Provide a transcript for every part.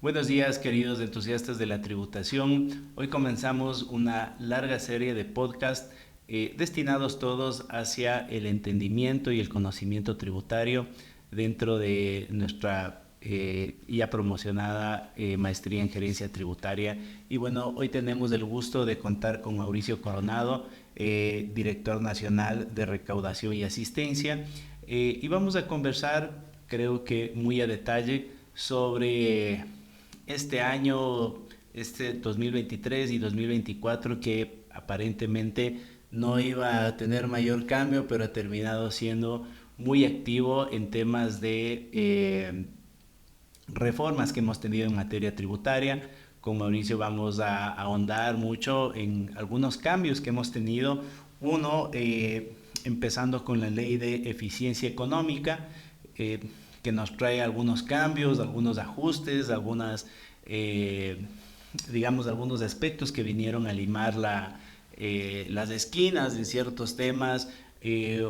Buenos días, queridos entusiastas de la tributación. Hoy comenzamos una larga serie de podcasts destinados todos hacia el entendimiento y el conocimiento tributario dentro de nuestra ya promocionada maestría en gerencia tributaria. Y bueno, hoy tenemos el gusto de contar con Mauricio Coronado, director nacional de recaudación y asistencia. Y vamos a conversar, creo que muy a detalle, sobre este año, este 2023 y 2024, que aparentemente no iba a tener mayor cambio, pero ha terminado siendo muy activo en temas de reformas que hemos tenido en materia tributaria. Con Mauricio vamos a ahondar mucho en algunos cambios que hemos tenido. Uno, empezando con la ley de eficiencia económica, que nos trae algunos cambios, algunos ajustes, digamos, algunos aspectos que vinieron a limar las esquinas de ciertos temas,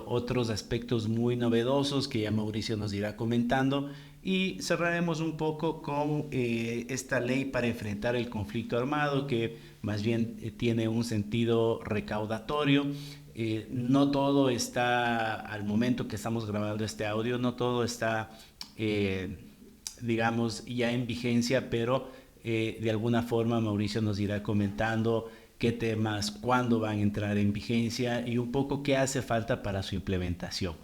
otros aspectos muy novedosos que ya Mauricio nos irá comentando, y cerraremos un poco con esta ley para enfrentar el conflicto armado, que más bien tiene un sentido recaudatorio. No todo está, al momento que estamos grabando este audio, no todo está, digamos, ya en vigencia, pero de alguna forma Mauricio nos irá comentando qué temas, cuándo van a entrar en vigencia y un poco qué hace falta para su implementación.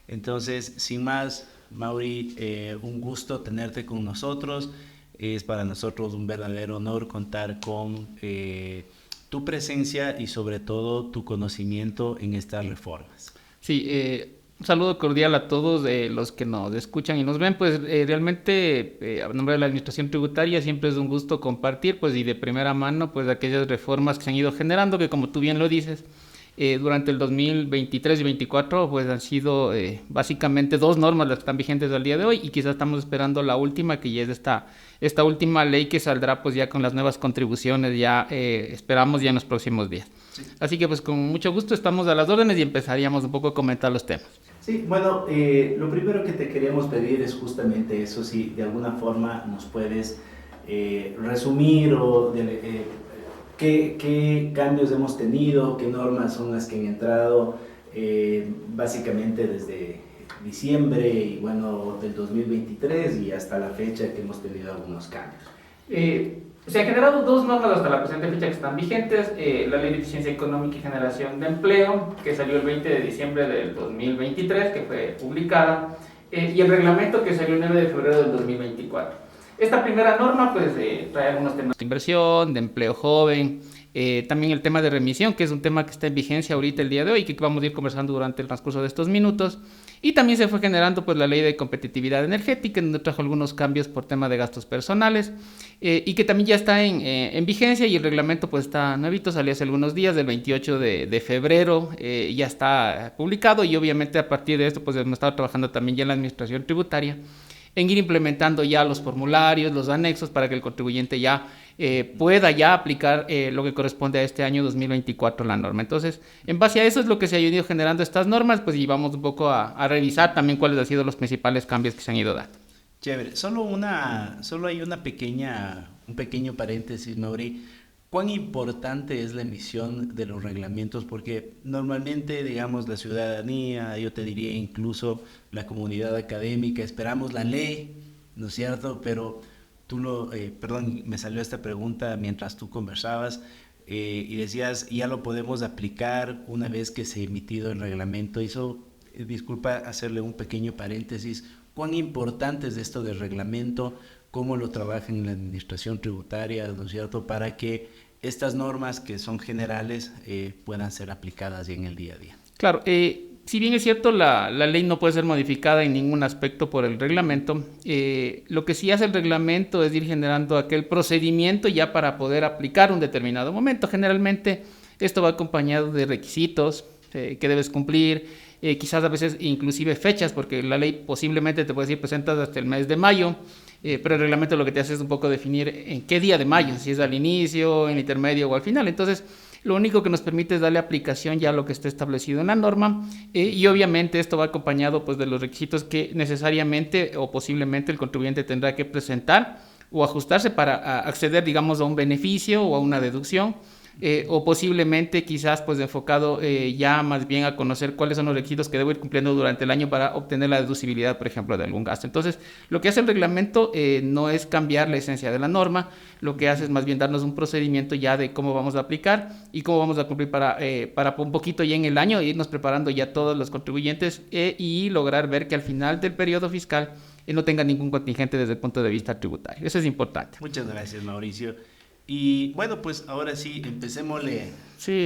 Entonces, sin más, Mauri, un gusto tenerte con nosotros. Es para nosotros un verdadero honor contar con tu presencia y sobre todo tu conocimiento en estas reformas. Sí, un saludo cordial a todos los que nos escuchan y nos ven. Pues realmente a nombre de la Administración Tributaria siempre es un gusto compartir pues y de primera mano pues aquellas reformas que se han ido generando, que como tú bien lo dices, durante el 2023 y 2024 pues han sido básicamente dos normas las que están vigentes al día de hoy, y quizás estamos esperando la última, que ya es esta última ley que saldrá pues ya con las nuevas contribuciones, ya esperamos ya en los próximos días. Sí. Así que pues con mucho gusto estamos a las órdenes y empezaríamos un poco a comentar los temas. Sí, bueno, lo primero que te queríamos pedir es justamente eso, si de alguna forma nos puedes resumir qué cambios hemos tenido, qué normas son las que han entrado, básicamente desde diciembre y bueno, del 2023 y hasta la fecha, que hemos tenido algunos cambios. Se han generado dos normas hasta la presente fecha que están vigentes: la Ley de Eficiencia Económica y Generación de Empleo, que salió el 20 de diciembre del 2023, que fue publicada, y el reglamento, que salió el 9 de febrero del 2024. Esta primera norma pues trae algunos temas de inversión, de empleo joven, también el tema de remisión, que es un tema que está en vigencia ahorita el día de hoy y que vamos a ir conversando durante el transcurso de estos minutos. Y también se fue generando pues la ley de competitividad energética, donde trajo algunos cambios por tema de gastos personales, y que también ya está en vigencia, y el reglamento pues está nuevito, salió hace algunos días, del 28 de febrero, ya está publicado, y obviamente a partir de esto pues hemos estado trabajando también ya en la Administración Tributaria en ir implementando ya los formularios, los anexos, para que el contribuyente ya pueda ya aplicar lo que corresponde a este año 2024 la norma. Entonces, en base a eso es lo que se ha ido generando estas normas, pues, y vamos un poco a revisar también cuáles han sido los principales cambios que se han ido dando. Chévere, solo hay un pequeño paréntesis, Mauri. ¿Cuán importante es la emisión de los reglamentos? Porque normalmente, digamos, la ciudadanía, yo te diría incluso la comunidad académica, esperamos la ley, ¿no es cierto? Pero perdón, me salió esta pregunta mientras tú conversabas, y decías, ya lo podemos aplicar una vez que se ha emitido el reglamento. Disculpa hacerle un pequeño paréntesis. ¿Cuán importante es esto del reglamento? ¿Cómo lo trabajan en la administración tributaria, ¿no es cierto?, para que estas normas, que son generales, puedan ser aplicadas ya en el día a día? Claro, si bien es cierto, la ley no puede ser modificada en ningún aspecto por el reglamento, lo que sí hace el reglamento es ir generando aquel procedimiento ya para poder aplicar un determinado momento. Generalmente esto va acompañado de requisitos que debes cumplir, quizás a veces inclusive fechas, porque la ley posiblemente te puede decir presentas hasta el mes de mayo, pero el reglamento lo que te hace es un poco definir en qué día de mayo, si es al inicio, en el intermedio o al final. Entonces, lo único que nos permite es darle aplicación ya a lo que está establecido en la norma, y obviamente esto va acompañado pues de los requisitos que necesariamente o posiblemente el contribuyente tendrá que presentar o ajustarse para acceder, digamos, a un beneficio o a una deducción. O posiblemente quizás pues enfocado ya más bien a conocer cuáles son los requisitos que debo ir cumpliendo durante el año para obtener la deducibilidad, por ejemplo, de algún gasto. Entonces, lo que hace el reglamento no es cambiar la esencia de la norma, lo que hace es más bien darnos un procedimiento ya de cómo vamos a aplicar y cómo vamos a cumplir para un poquito ya en el año, irnos preparando ya todos los contribuyentes y lograr ver que al final del periodo fiscal no tenga ningún contingente desde el punto de vista tributario. Eso es importante. Muchas gracias, Mauricio. Y bueno, pues ahora sí, empecémosle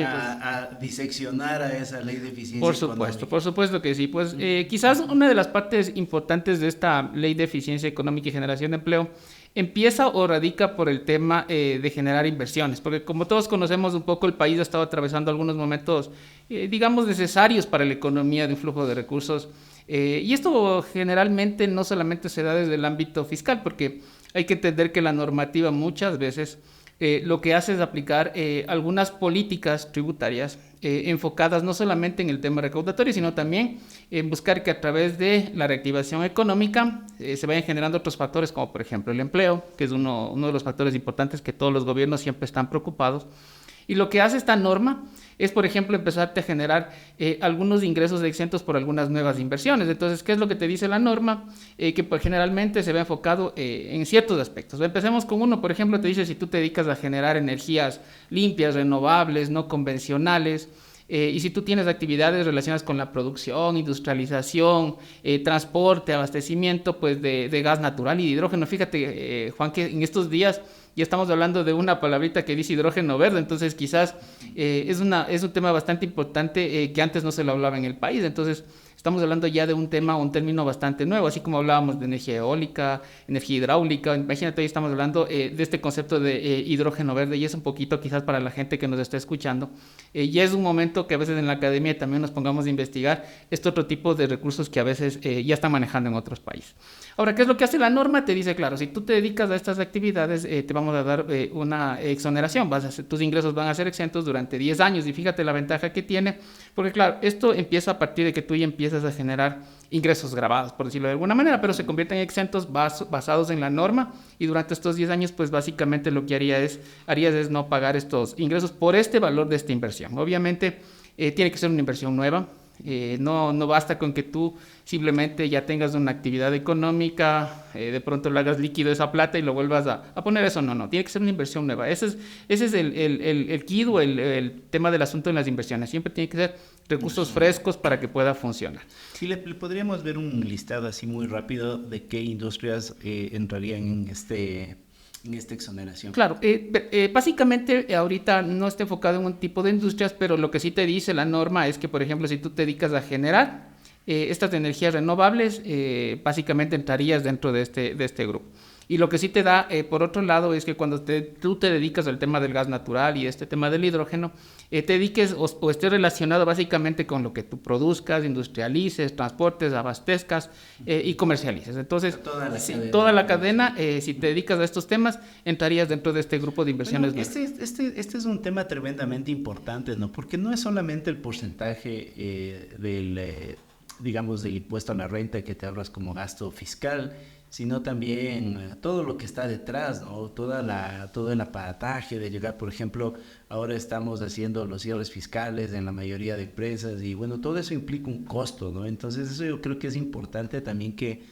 a diseccionar a esa ley de eficiencia económica. Por supuesto que sí. Pues quizás una de las partes importantes de esta ley de eficiencia económica y generación de empleo empieza o radica por el tema de generar inversiones, porque como todos conocemos un poco, el país ha estado atravesando algunos momentos, digamos, necesarios para la economía de un flujo de recursos. Y esto generalmente no solamente se da desde el ámbito fiscal, porque hay que entender que la normativa muchas veces lo que hace es aplicar algunas políticas tributarias enfocadas no solamente en el tema recaudatorio, sino también en buscar que a través de la reactivación económica se vayan generando otros factores, como por ejemplo el empleo, que es uno de los factores importantes que todos los gobiernos siempre están preocupados. Y lo que hace esta norma es, por ejemplo, empezarte a generar algunos ingresos exentos por algunas nuevas inversiones. Entonces, ¿qué es lo que te dice la norma? Que pues, generalmente se ve enfocado en ciertos aspectos. Empecemos con uno, por ejemplo, te dice si tú te dedicas a generar energías limpias, renovables, no convencionales, y si tú tienes actividades relacionadas con la producción, industrialización, transporte, abastecimiento pues de gas natural y de hidrógeno. Fíjate, Juan, que en estos días ya estamos hablando de una palabrita que dice hidrógeno verde, entonces quizás es un tema bastante importante que antes no se lo hablaba en el país. Entonces estamos hablando ya de un tema, un término bastante nuevo, así como hablábamos de energía eólica, energía hidráulica. Imagínate, hoy estamos hablando de este concepto de hidrógeno verde, y es un poquito quizás para la gente que nos está escuchando, ya es un momento que a veces en la academia también nos pongamos a investigar este otro tipo de recursos que a veces ya están manejando en otros países. Ahora, ¿qué es lo que hace la norma? Te dice, claro, si tú te dedicas a estas actividades, te vamos a dar una exoneración, tus ingresos van a ser exentos durante 10 años, y fíjate la ventaja que tiene, porque claro, esto empieza a partir de que tú ya empiezas a generar ingresos grabados, por decirlo de alguna manera, pero se convierten en exentos basados en la norma, y durante estos 10 años, pues básicamente lo que harías es no pagar estos ingresos por este valor de esta inversión. Obviamente, tiene que ser una inversión nueva. No basta con que tú simplemente ya tengas una actividad económica, de pronto le hagas líquido esa plata y lo vuelvas a poner eso. No, tiene que ser una inversión nueva. Ese es el quid o el tema del asunto en las inversiones. Siempre tiene que ser recursos frescos para que pueda funcionar. Sí, le podríamos ver un listado así muy rápido de qué industrias entrarían en esta exoneración. Claro, básicamente ahorita no está enfocado en un tipo de industrias, pero lo que sí te dice la norma es que, por ejemplo, si tú te dedicas a generar estas energías renovables, básicamente entrarías dentro de este grupo. Y lo que sí te da, por otro lado, es que cuando tú te dedicas al tema del gas natural y este tema del hidrógeno, te dediques o estés relacionado básicamente con lo que tú produzcas, industrialices, transportes, abastezcas y comercialices. Entonces, toda la cadena, si te dedicas a estos temas, entrarías dentro de este grupo de inversiones. Bueno, este es un tema tremendamente importante, ¿no? Porque no es solamente el porcentaje digamos, del impuesto a la renta que te ahorras como gasto fiscal, sino también todo lo que está detrás, ¿no? Todo el aparataje de llegar, por ejemplo, ahora estamos haciendo los cierres fiscales en la mayoría de empresas y bueno, todo eso implica un costo, ¿no? Entonces eso yo creo que es importante también que,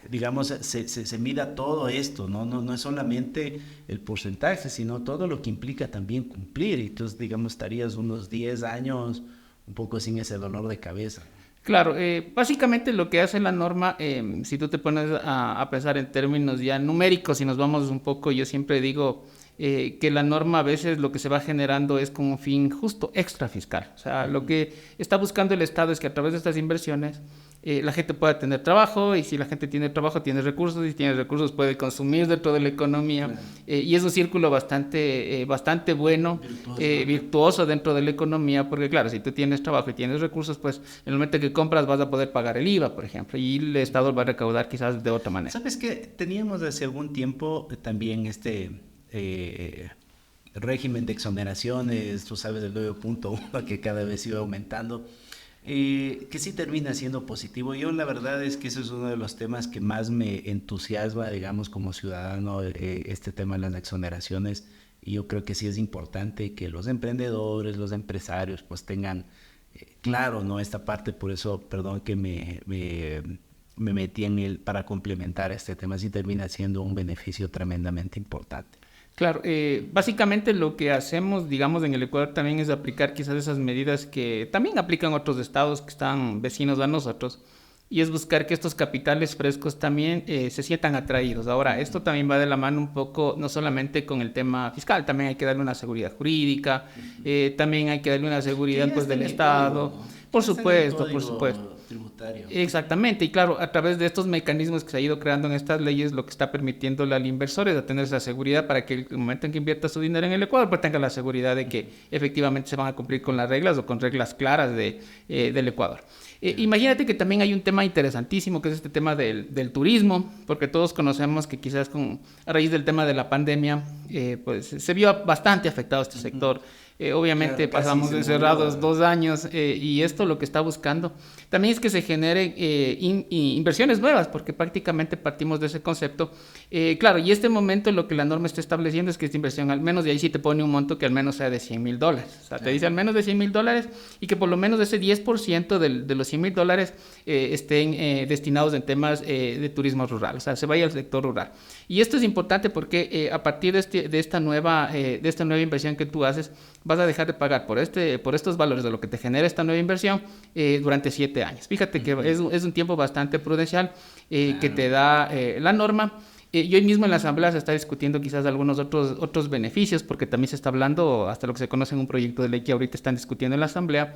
digamos, se mida todo esto, ¿no? No es solamente el porcentaje, sino todo lo que implica también cumplir. Entonces, digamos, estarías unos 10 años un poco sin ese dolor de cabeza. Claro, básicamente lo que hace la norma, si tú te pones a pensar en términos ya numéricos y nos vamos un poco, yo siempre digo que la norma a veces lo que se va generando es con un fin justo extra fiscal. O sea, lo que está buscando el Estado es que a través de estas inversiones la gente pueda tener trabajo, y si la gente tiene trabajo tiene recursos, y si tiene recursos puede consumir dentro de la economía. Claro. Y es un círculo bastante bueno, virtuoso dentro de la economía, porque claro, si tú tienes trabajo y tienes recursos, pues en el momento que compras vas a poder pagar el IVA, por ejemplo, y el Estado va a recaudar quizás de otra manera. ¿Sabes qué? Teníamos hace algún tiempo también régimen de exoneraciones, tú sabes, el 9.1 que cada vez iba aumentando. que sí termina siendo positivo. Yo la verdad es que ese es uno de los temas que más me entusiasma, digamos, como ciudadano, este tema de las exoneraciones. Y yo creo que sí es importante que los emprendedores, los empresarios, pues tengan claro, ¿no? Esta parte, por eso, perdón que me metí en él para complementar este tema, sí termina siendo un beneficio tremendamente importante. Claro, básicamente lo que hacemos, digamos, en el Ecuador también es aplicar quizás esas medidas que también aplican otros estados que están vecinos a nosotros, y es buscar que estos capitales frescos también se sientan atraídos. Ahora, esto también va de la mano un poco, no solamente con el tema fiscal, también hay que darle una seguridad jurídica, también hay que darle una seguridad pues del Estado. Código, ¿no? Por supuesto, por supuesto. Tributario. Exactamente, y claro, a través de estos mecanismos que se ha ido creando en estas leyes, lo que está permitiéndole al inversor es tener esa seguridad para que el momento en que invierta su dinero en el Ecuador, pues tenga la seguridad de que efectivamente se van a cumplir con las reglas o con reglas claras del Ecuador. Imagínate que también hay un tema interesantísimo que es este tema del turismo, porque todos conocemos que quizás a raíz del tema de la pandemia, pues se vio bastante afectado este sector. Obviamente claro, pasamos encerrados 2 años y esto lo que está buscando también es que se generen inversiones nuevas, porque prácticamente partimos de ese concepto. Claro, y este momento lo que la norma está estableciendo es que esta inversión al menos de ahí sí te pone un monto que al menos sea de $100,000. O sea, te dice al menos de $100,000 y que por lo menos ese 10% de los $100,000 estén destinados en temas de turismo rural, o sea, se vaya al sector rural. Y esto es importante porque a partir de esta nueva inversión que tú haces, vas a dejar de pagar por estos valores de lo que te genera esta nueva inversión durante 7 años. Fíjate que es un tiempo bastante prudencial que te da la norma. Y hoy mismo en la Asamblea se está discutiendo quizás algunos otros beneficios, porque también se está hablando, hasta lo que se conoce en un proyecto de ley que ahorita están discutiendo en la Asamblea,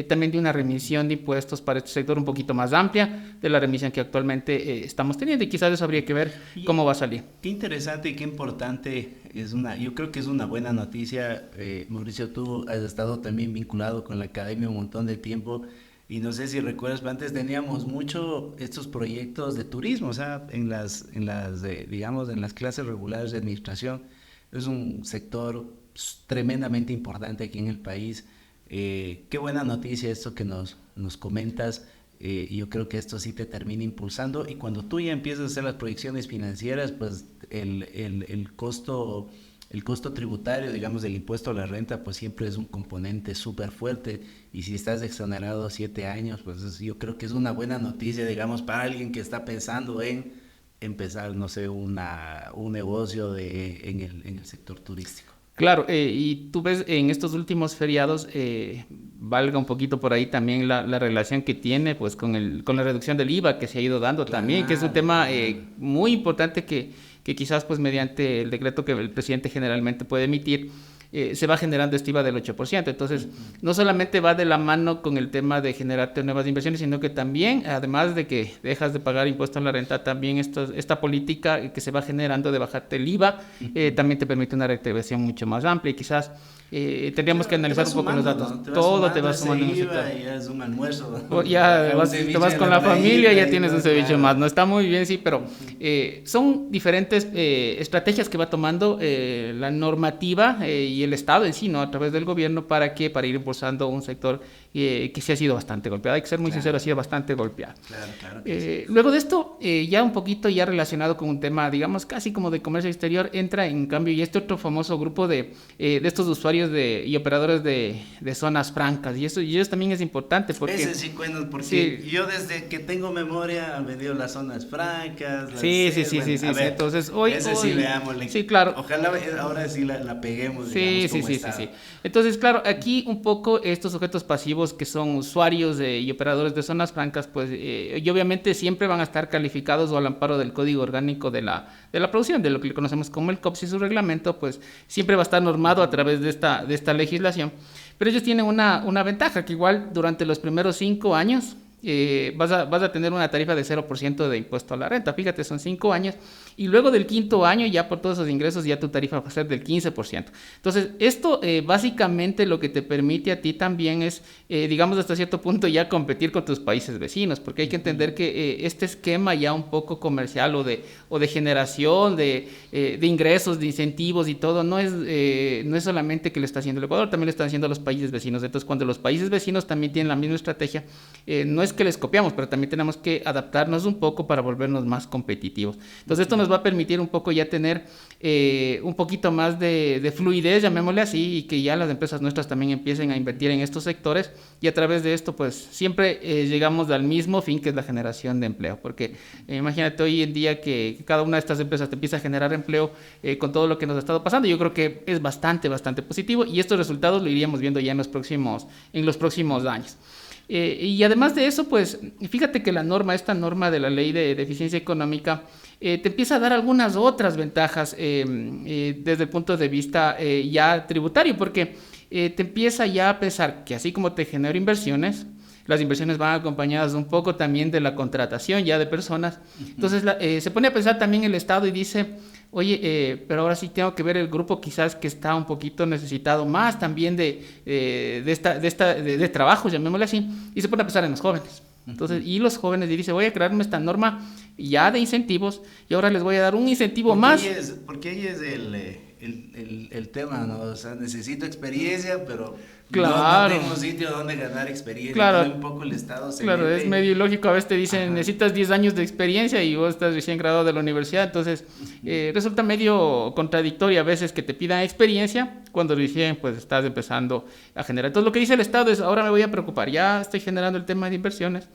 también de una remisión de impuestos para este sector un poquito más amplia de la remisión que actualmente estamos teniendo, y quizás eso habría que ver cómo va a salir. Qué interesante y qué importante yo creo que es una buena noticia. Mauricio, tú has estado también vinculado con la academia un montón de tiempo. Y no sé si recuerdas, pero antes teníamos mucho estos proyectos de turismo, o sea, digamos, en las clases regulares de administración. Es un sector tremendamente importante aquí en el país. Qué buena noticia esto que nos comentas. Yo creo que esto sí te termina impulsando, y cuando tú ya empiezas a hacer las proyecciones financieras, pues el costo tributario, digamos, del impuesto a la renta, pues siempre es un componente súper fuerte, y si estás exonerado 7 años, pues yo creo que es una buena noticia, digamos, para alguien que está pensando en empezar, no sé, un negocio en el sector turístico. Claro, y tú ves en estos últimos feriados, valga un poquito por ahí también la relación que tiene pues con la reducción del IVA que se ha ido dando también, que es un tema muy importante que quizás pues mediante el decreto que el presidente generalmente puede emitir, se va generando este IVA del 8%. Entonces, no solamente va de la mano con el tema de generarte nuevas inversiones, sino que también, además de que dejas de pagar impuesto a la renta, también esta política que se va generando de bajarte el IVA, también te permite una retribución mucho más amplia, y quizás tendríamos que analizar un poco los datos. ¿No? Todo te va sumando en ese IVA, y ya es un almuerzo. Ya te vas con la familia y ya tienes un ceviche más. No está muy bien, sí, pero son diferentes estrategias que va tomando la normativa y el Estado en sí, ¿no? A través del gobierno, para ir impulsando un sector que sí ha sido bastante golpeado. Hay que ser muy sincero, ha sido bastante golpeado. Claro. Luego de esto, ya un poquito ya relacionado con un tema, digamos, casi como de comercio exterior, entra en cambio y este otro famoso grupo de estos usuarios y operadores de zonas francas, y eso también es importante porque... Ese sí, bueno, porque sí, yo desde que tengo memoria han venido las zonas francas. Sí. Entonces, hoy... sí, veámosle. Sí, claro. Ojalá ahora sí la peguemos. Sí. Entonces, claro, aquí un poco estos sujetos pasivos que son usuarios y operadores de zonas francas, pues, y obviamente siempre van a estar calificados o al amparo del Código Orgánico de la Producción, de lo que conocemos como el COPS, y su reglamento, pues, siempre va a estar normado a través de esta legislación. Pero ellos tienen una ventaja, que igual durante los primeros 5 años vas a tener una tarifa de 0% de impuesto a la renta. Fíjate, son 5 años. Y luego del 5.º año, ya por todos esos ingresos, ya tu tarifa va a ser del 15%. Entonces, esto básicamente lo que te permite a ti también es, digamos, hasta cierto punto ya competir con tus países vecinos, porque hay que entender que este esquema ya un poco comercial o de generación de ingresos, de incentivos y todo, no es solamente que lo está haciendo el Ecuador, también lo están haciendo los países vecinos. Entonces, cuando los países vecinos también tienen la misma estrategia, no es que les copiamos, pero también tenemos que adaptarnos un poco para volvernos más competitivos. Entonces, esto nos va a permitir un poco ya tener un poquito más de fluidez, llamémosle así, y que ya las empresas nuestras también empiecen a invertir en estos sectores, y a través de esto pues siempre llegamos al mismo fin, que es la generación de empleo, porque imagínate hoy en día que cada una de estas empresas te empieza a generar empleo con todo lo que nos ha estado pasando. Yo creo que es bastante positivo, y estos resultados lo iríamos viendo ya en los próximos años. Y además de eso, pues fíjate que esta norma de la ley de eficiencia económica te empieza a dar algunas otras ventajas desde el punto de vista ya tributario, porque te empieza ya a pensar que así como te genera inversiones, las inversiones van acompañadas un poco también de la contratación ya de personas. Entonces se pone a pensar también el Estado y dice, oye, pero ahora sí tengo que ver el grupo quizás que está un poquito necesitado más también de trabajo, llamémosle así, y se pone a pensar en los jóvenes. Entonces, y los jóvenes y dice, voy a crearme esta norma ya de incentivos, y ahora les voy a dar un incentivo más. Porque ahí es el tema, ¿no? O sea, necesito experiencia, pero claro, no tengo sitio donde ganar experiencia. Claro, un poco el Estado se claro, mete. es medio ilógico. A veces te dicen, Ajá, necesitas 10 años de experiencia y vos estás recién graduado de la universidad. Entonces, resulta medio contradictorio a veces que te pidan experiencia cuando recién pues estás empezando a generar. Entonces, lo que dice el Estado es, ahora me voy a preocupar, ya estoy generando el tema de inversiones,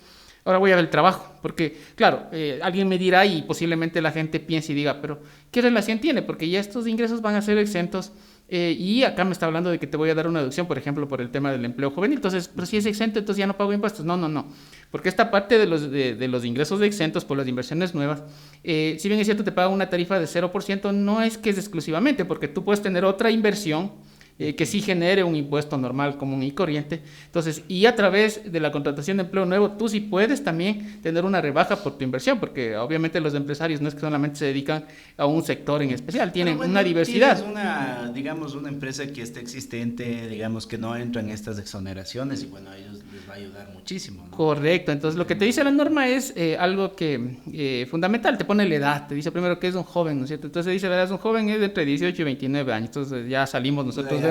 ahora voy a ver el trabajo, porque claro, alguien me dirá y posiblemente la gente piense y diga, pero ¿qué relación tiene? Porque ya estos ingresos van a ser exentos, y acá me está hablando de que te voy a dar una deducción, por ejemplo, por el tema del empleo juvenil. Entonces, pero si es exento, entonces ya no pago impuestos. No, porque esta parte de los ingresos exentos por las inversiones nuevas, si bien es cierto te paga una tarifa de 0%, no es que es exclusivamente, porque tú puedes tener otra inversión que sí genere un impuesto normal, común y corriente. Entonces, y a través de la contratación de empleo nuevo, tú sí puedes también tener una rebaja por tu inversión, porque obviamente los empresarios no es que solamente se dedican a un sector en especial, tienen una diversidad. Digamos, una empresa que esté existente, digamos, que no entra en estas exoneraciones, y bueno, a ellos les va a ayudar muchísimo, ¿no? Correcto. Entonces, lo que te dice la norma es algo que fundamental, te pone la edad, te dice primero que es un joven, ¿no es cierto? Entonces dice, verás, un joven es de entre 18 y 29 años, entonces ya salimos nosotros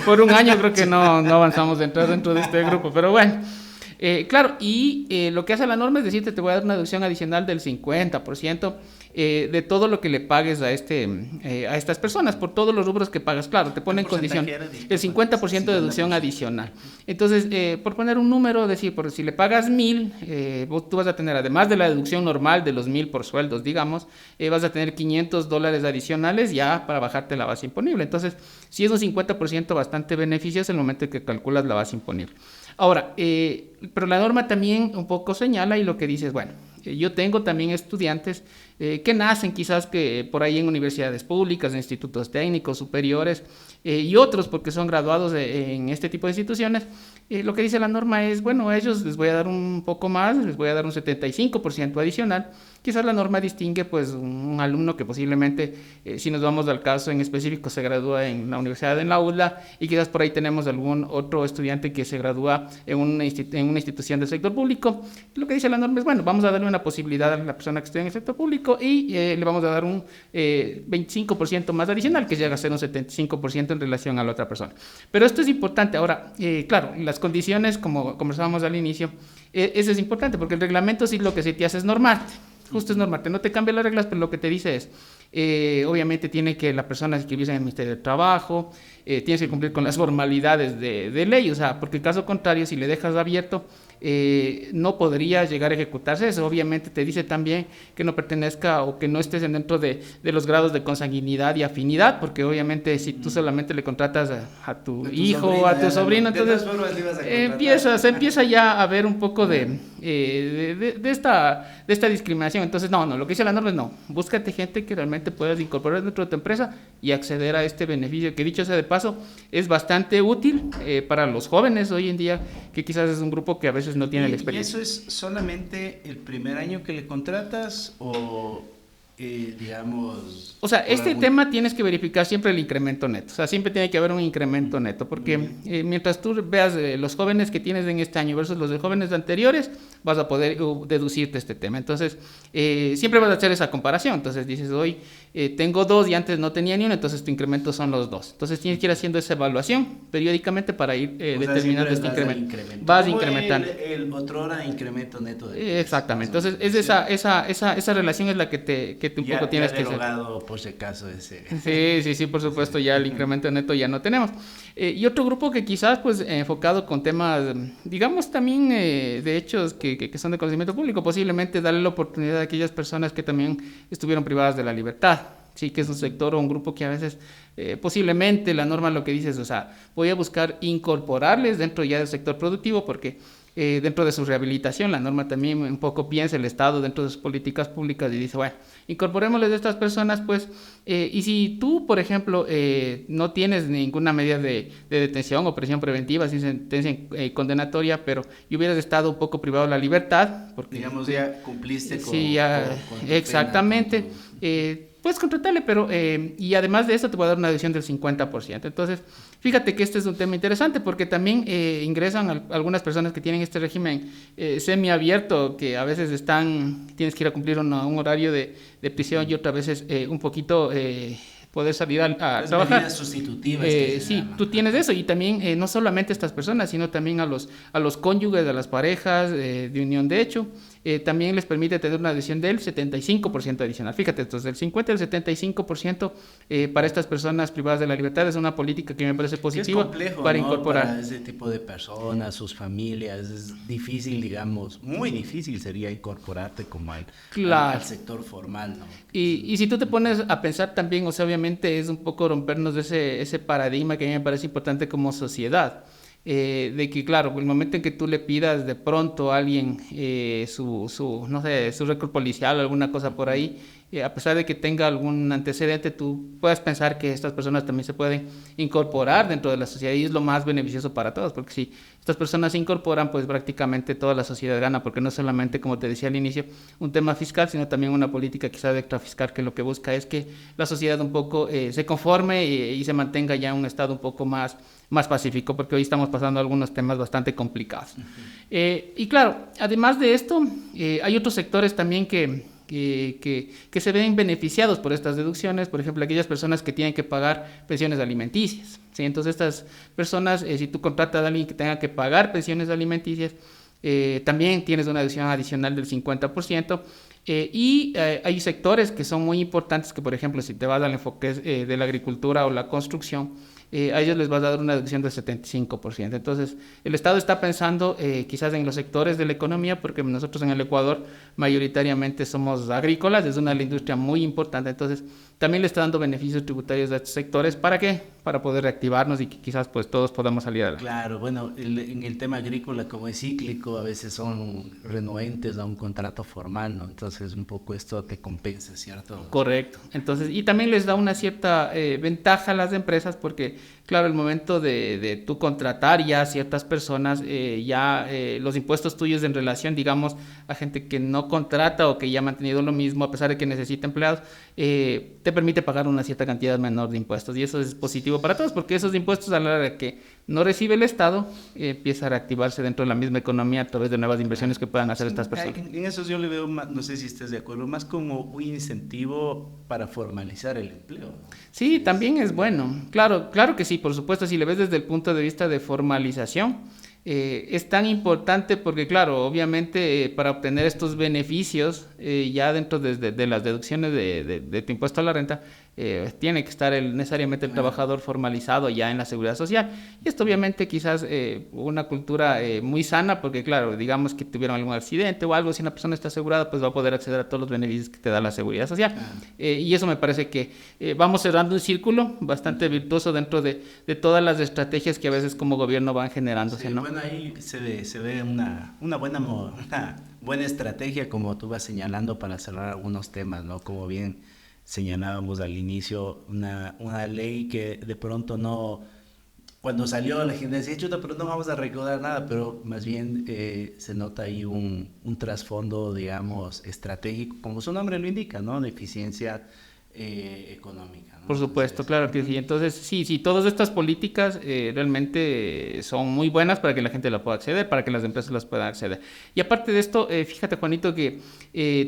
por un año, creo que no avanzamos dentro de este grupo, pero bueno. Claro, y lo que hace la norma es decirte, te voy a dar una deducción adicional del 50% de todo lo que le pagues a estas personas, por todos los rubros que pagas. Claro, te pone en condición el 50% de deducción adicional. Entonces, por poner un número, decir, por si le pagas 1,000, tú vas a tener, además de la deducción normal de los 1,000 por sueldos, digamos, vas a tener $500 adicionales ya para bajarte la base imponible. Entonces, sí es un 50% bastante beneficioso en el momento en que calculas la base imponible. Ahora, pero la norma también un poco señala, y lo que dice es, bueno, yo tengo también estudiantes que nacen quizás que por ahí en universidades públicas, en institutos técnicos superiores, y otros porque son graduados en este tipo de instituciones. Lo que dice la norma es, bueno, a ellos les voy a dar un poco más, les voy a dar un 75% adicional. Quizás la norma distingue pues un alumno que posiblemente, si nos vamos al caso en específico, se gradúa en la universidad en la ULA, y quizás por ahí tenemos algún otro estudiante que se gradúa en una institución del sector público. Lo que dice la norma es, bueno, vamos a darle una posibilidad a la persona que esté en el sector público, y le vamos a dar un 25% más adicional, que llega a ser un 75% en relación a la otra persona. Pero esto es importante. Ahora, claro, las condiciones, como conversábamos al inicio, eso es importante, porque el reglamento sí lo que se te hace es normarte. Justo es normarte, no te cambia las reglas, pero lo que te dice es, obviamente tiene que la persona inscribirse en el Ministerio de Trabajo, tienes que cumplir con las formalidades de ley, o sea, porque en caso contrario, si le dejas abierto, no podría llegar a ejecutarse eso. Obviamente te dice también que no pertenezca o que no estés dentro de los grados de consanguinidad y afinidad, porque obviamente si tú solamente le contratas a tu hijo o a tu sobrino, entonces empieza ya a haber un poco de de esta discriminación. Entonces, no, lo que dice la norma es no, búscate gente que realmente puedas incorporar dentro de tu empresa y acceder a este beneficio, que dicho sea de paso, es bastante útil para los jóvenes hoy en día, que quizás es un grupo que a veces no tiene la experiencia. ¿Y eso es solamente el primer año que le contratas o digamos... O sea, este tema tienes que verificar siempre el incremento neto, o sea, siempre tiene que haber un incremento neto, porque mientras tú veas los jóvenes que tienes en este año versus los de jóvenes anteriores, vas a poder deducirte este tema. Entonces, siempre vas a hacer esa comparación. Entonces dices, hoy tengo 2 y antes no tenía ni uno, entonces tu incremento son los 2. Entonces tienes que ir haciendo esa evaluación periódicamente para ir determinando este incremento. Vas incrementando. El otrora incremento neto. Exactamente. Entonces, es esa relación es la que tú un poco tienes que hacer. Por si acaso ese. Sí, por supuesto, ya el incremento neto ya no tenemos. Y otro grupo que quizás pues enfocado con temas, digamos también de hechos que son de conocimiento público, posiblemente darle la oportunidad a aquellas personas que también estuvieron privadas de la libertad. Sí, que es un sector o un grupo que a veces posiblemente la norma lo que dice es, o sea, voy a buscar incorporarles dentro ya del sector productivo porque dentro de su rehabilitación la norma también un poco piensa el Estado dentro de sus políticas públicas y dice, bueno, incorporémosles a estas personas pues, y si tú, por ejemplo, no tienes ninguna medida de detención o prisión preventiva, sin sentencia condenatoria, pero y hubieras estado un poco privado de la libertad, porque digamos ya cumpliste con... Sí, ya, con exactamente. Puedes contratarle, pero y además de eso te voy a dar una deducción del 50%. Entonces, fíjate que este es un tema interesante porque también ingresan algunas personas que tienen este régimen semiabierto, que a veces tienes que ir a cumplir un horario de prisión y otras veces un poquito poder salir a trabajar. Medidas sustitutivas. Sí, tú tienes eso y también no solamente a estas personas, sino también a los cónyuges, a las parejas de unión de hecho. También les permite tener una adición del 75% adicional. Fíjate, entonces del 50 al 75% para estas personas privadas de la libertad es una política que me parece positiva. Es complejo, para ¿no? incorporar. Para ese tipo de personas, sus familias, es difícil, digamos, muy difícil sería incorporarte como al sector formal, ¿no? Y si tú te pones a pensar también, o sea, obviamente es un poco rompernos de ese paradigma que a mí me parece importante como sociedad. De que claro, el momento en que tú le pidas de pronto a alguien no sé, su récord policial o alguna cosa por ahí, a pesar de que tenga algún antecedente, tú puedes pensar que estas personas también se pueden incorporar dentro de la sociedad y es lo más beneficioso para todos, porque si estas personas se incorporan, pues prácticamente toda la sociedad gana, porque no solamente, como te decía al inicio, un tema fiscal, sino también una política quizá de extrafiscal que lo que busca es que la sociedad un poco se conforme y se mantenga ya en un estado un poco más pacífico, porque hoy estamos pasando algunos temas bastante complicados. Y claro, además de esto, hay otros sectores también que se ven beneficiados por estas deducciones, por ejemplo, aquellas personas que tienen que pagar pensiones alimenticias, ¿sí? Entonces estas personas, si tú contratas a alguien que tenga que pagar pensiones alimenticias, también tienes una deducción adicional del 50%, y hay sectores que son muy importantes, que por ejemplo, si te vas al enfoque de la agricultura o la construcción, a ellos les vas a dar una deducción del 75%. Entonces, el Estado está pensando quizás en los sectores de la economía, porque nosotros en el Ecuador mayoritariamente somos agrícolas, es una industria muy importante, entonces también le está dando beneficios tributarios a estos sectores. ¿Para qué? Para poder reactivarnos y que quizás pues todos podamos salir adelante. Claro, bueno, en el tema agrícola, como es cíclico, a veces son renuentes a un contrato formal, ¿no? Entonces un poco esto te compensa, ¿cierto? Correcto. Entonces, y también les da una cierta ventaja a las empresas porque, claro, el momento de tú contratar ya a ciertas personas, los impuestos tuyos en relación, digamos, a gente que no contrata o que ya ha mantenido lo mismo, a pesar de que necesita empleados, te permite pagar una cierta cantidad menor de impuestos. Y eso es positivo para todos, porque esos impuestos a la hora que no recibe el Estado, empieza a reactivarse dentro de la misma economía a través de nuevas inversiones que puedan hacer estas personas. En eso yo le veo, no sé si estés de acuerdo, más como un incentivo para formalizar el empleo. Sí, también es bueno. Claro que sí, por supuesto, si le ves desde el punto de vista de formalización, es tan importante porque, claro, obviamente para obtener estos beneficios ya dentro de las deducciones de tu impuesto a la renta, tiene que estar necesariamente el trabajador formalizado ya en la seguridad social. Y esto obviamente quizás una cultura muy sana, porque claro, digamos que tuvieron algún accidente o algo, si una persona está asegurada, pues va a poder acceder a todos los beneficios que te da la seguridad social. Y eso me parece que vamos cerrando un círculo bastante virtuoso dentro de todas las estrategias que a veces como gobierno van generándose, Sí, ¿no? bueno, ahí se ve una buena estrategia, como tú vas señalando, para cerrar algunos temas, ¿no? Como bien señalábamos al inicio, una ley que de pronto no, cuando salió la gente decía, chuta, pero no vamos a recaudar nada, pero más bien se nota ahí un trasfondo, digamos, estratégico, como su nombre lo indica, ¿no? De eficiencia económica, ¿no? Por supuesto, Entonces, claro que sí. Entonces, sí, todas estas políticas realmente son muy buenas para que la gente la pueda acceder, para que las empresas las puedan acceder. Y aparte de esto, fíjate, Juanito, que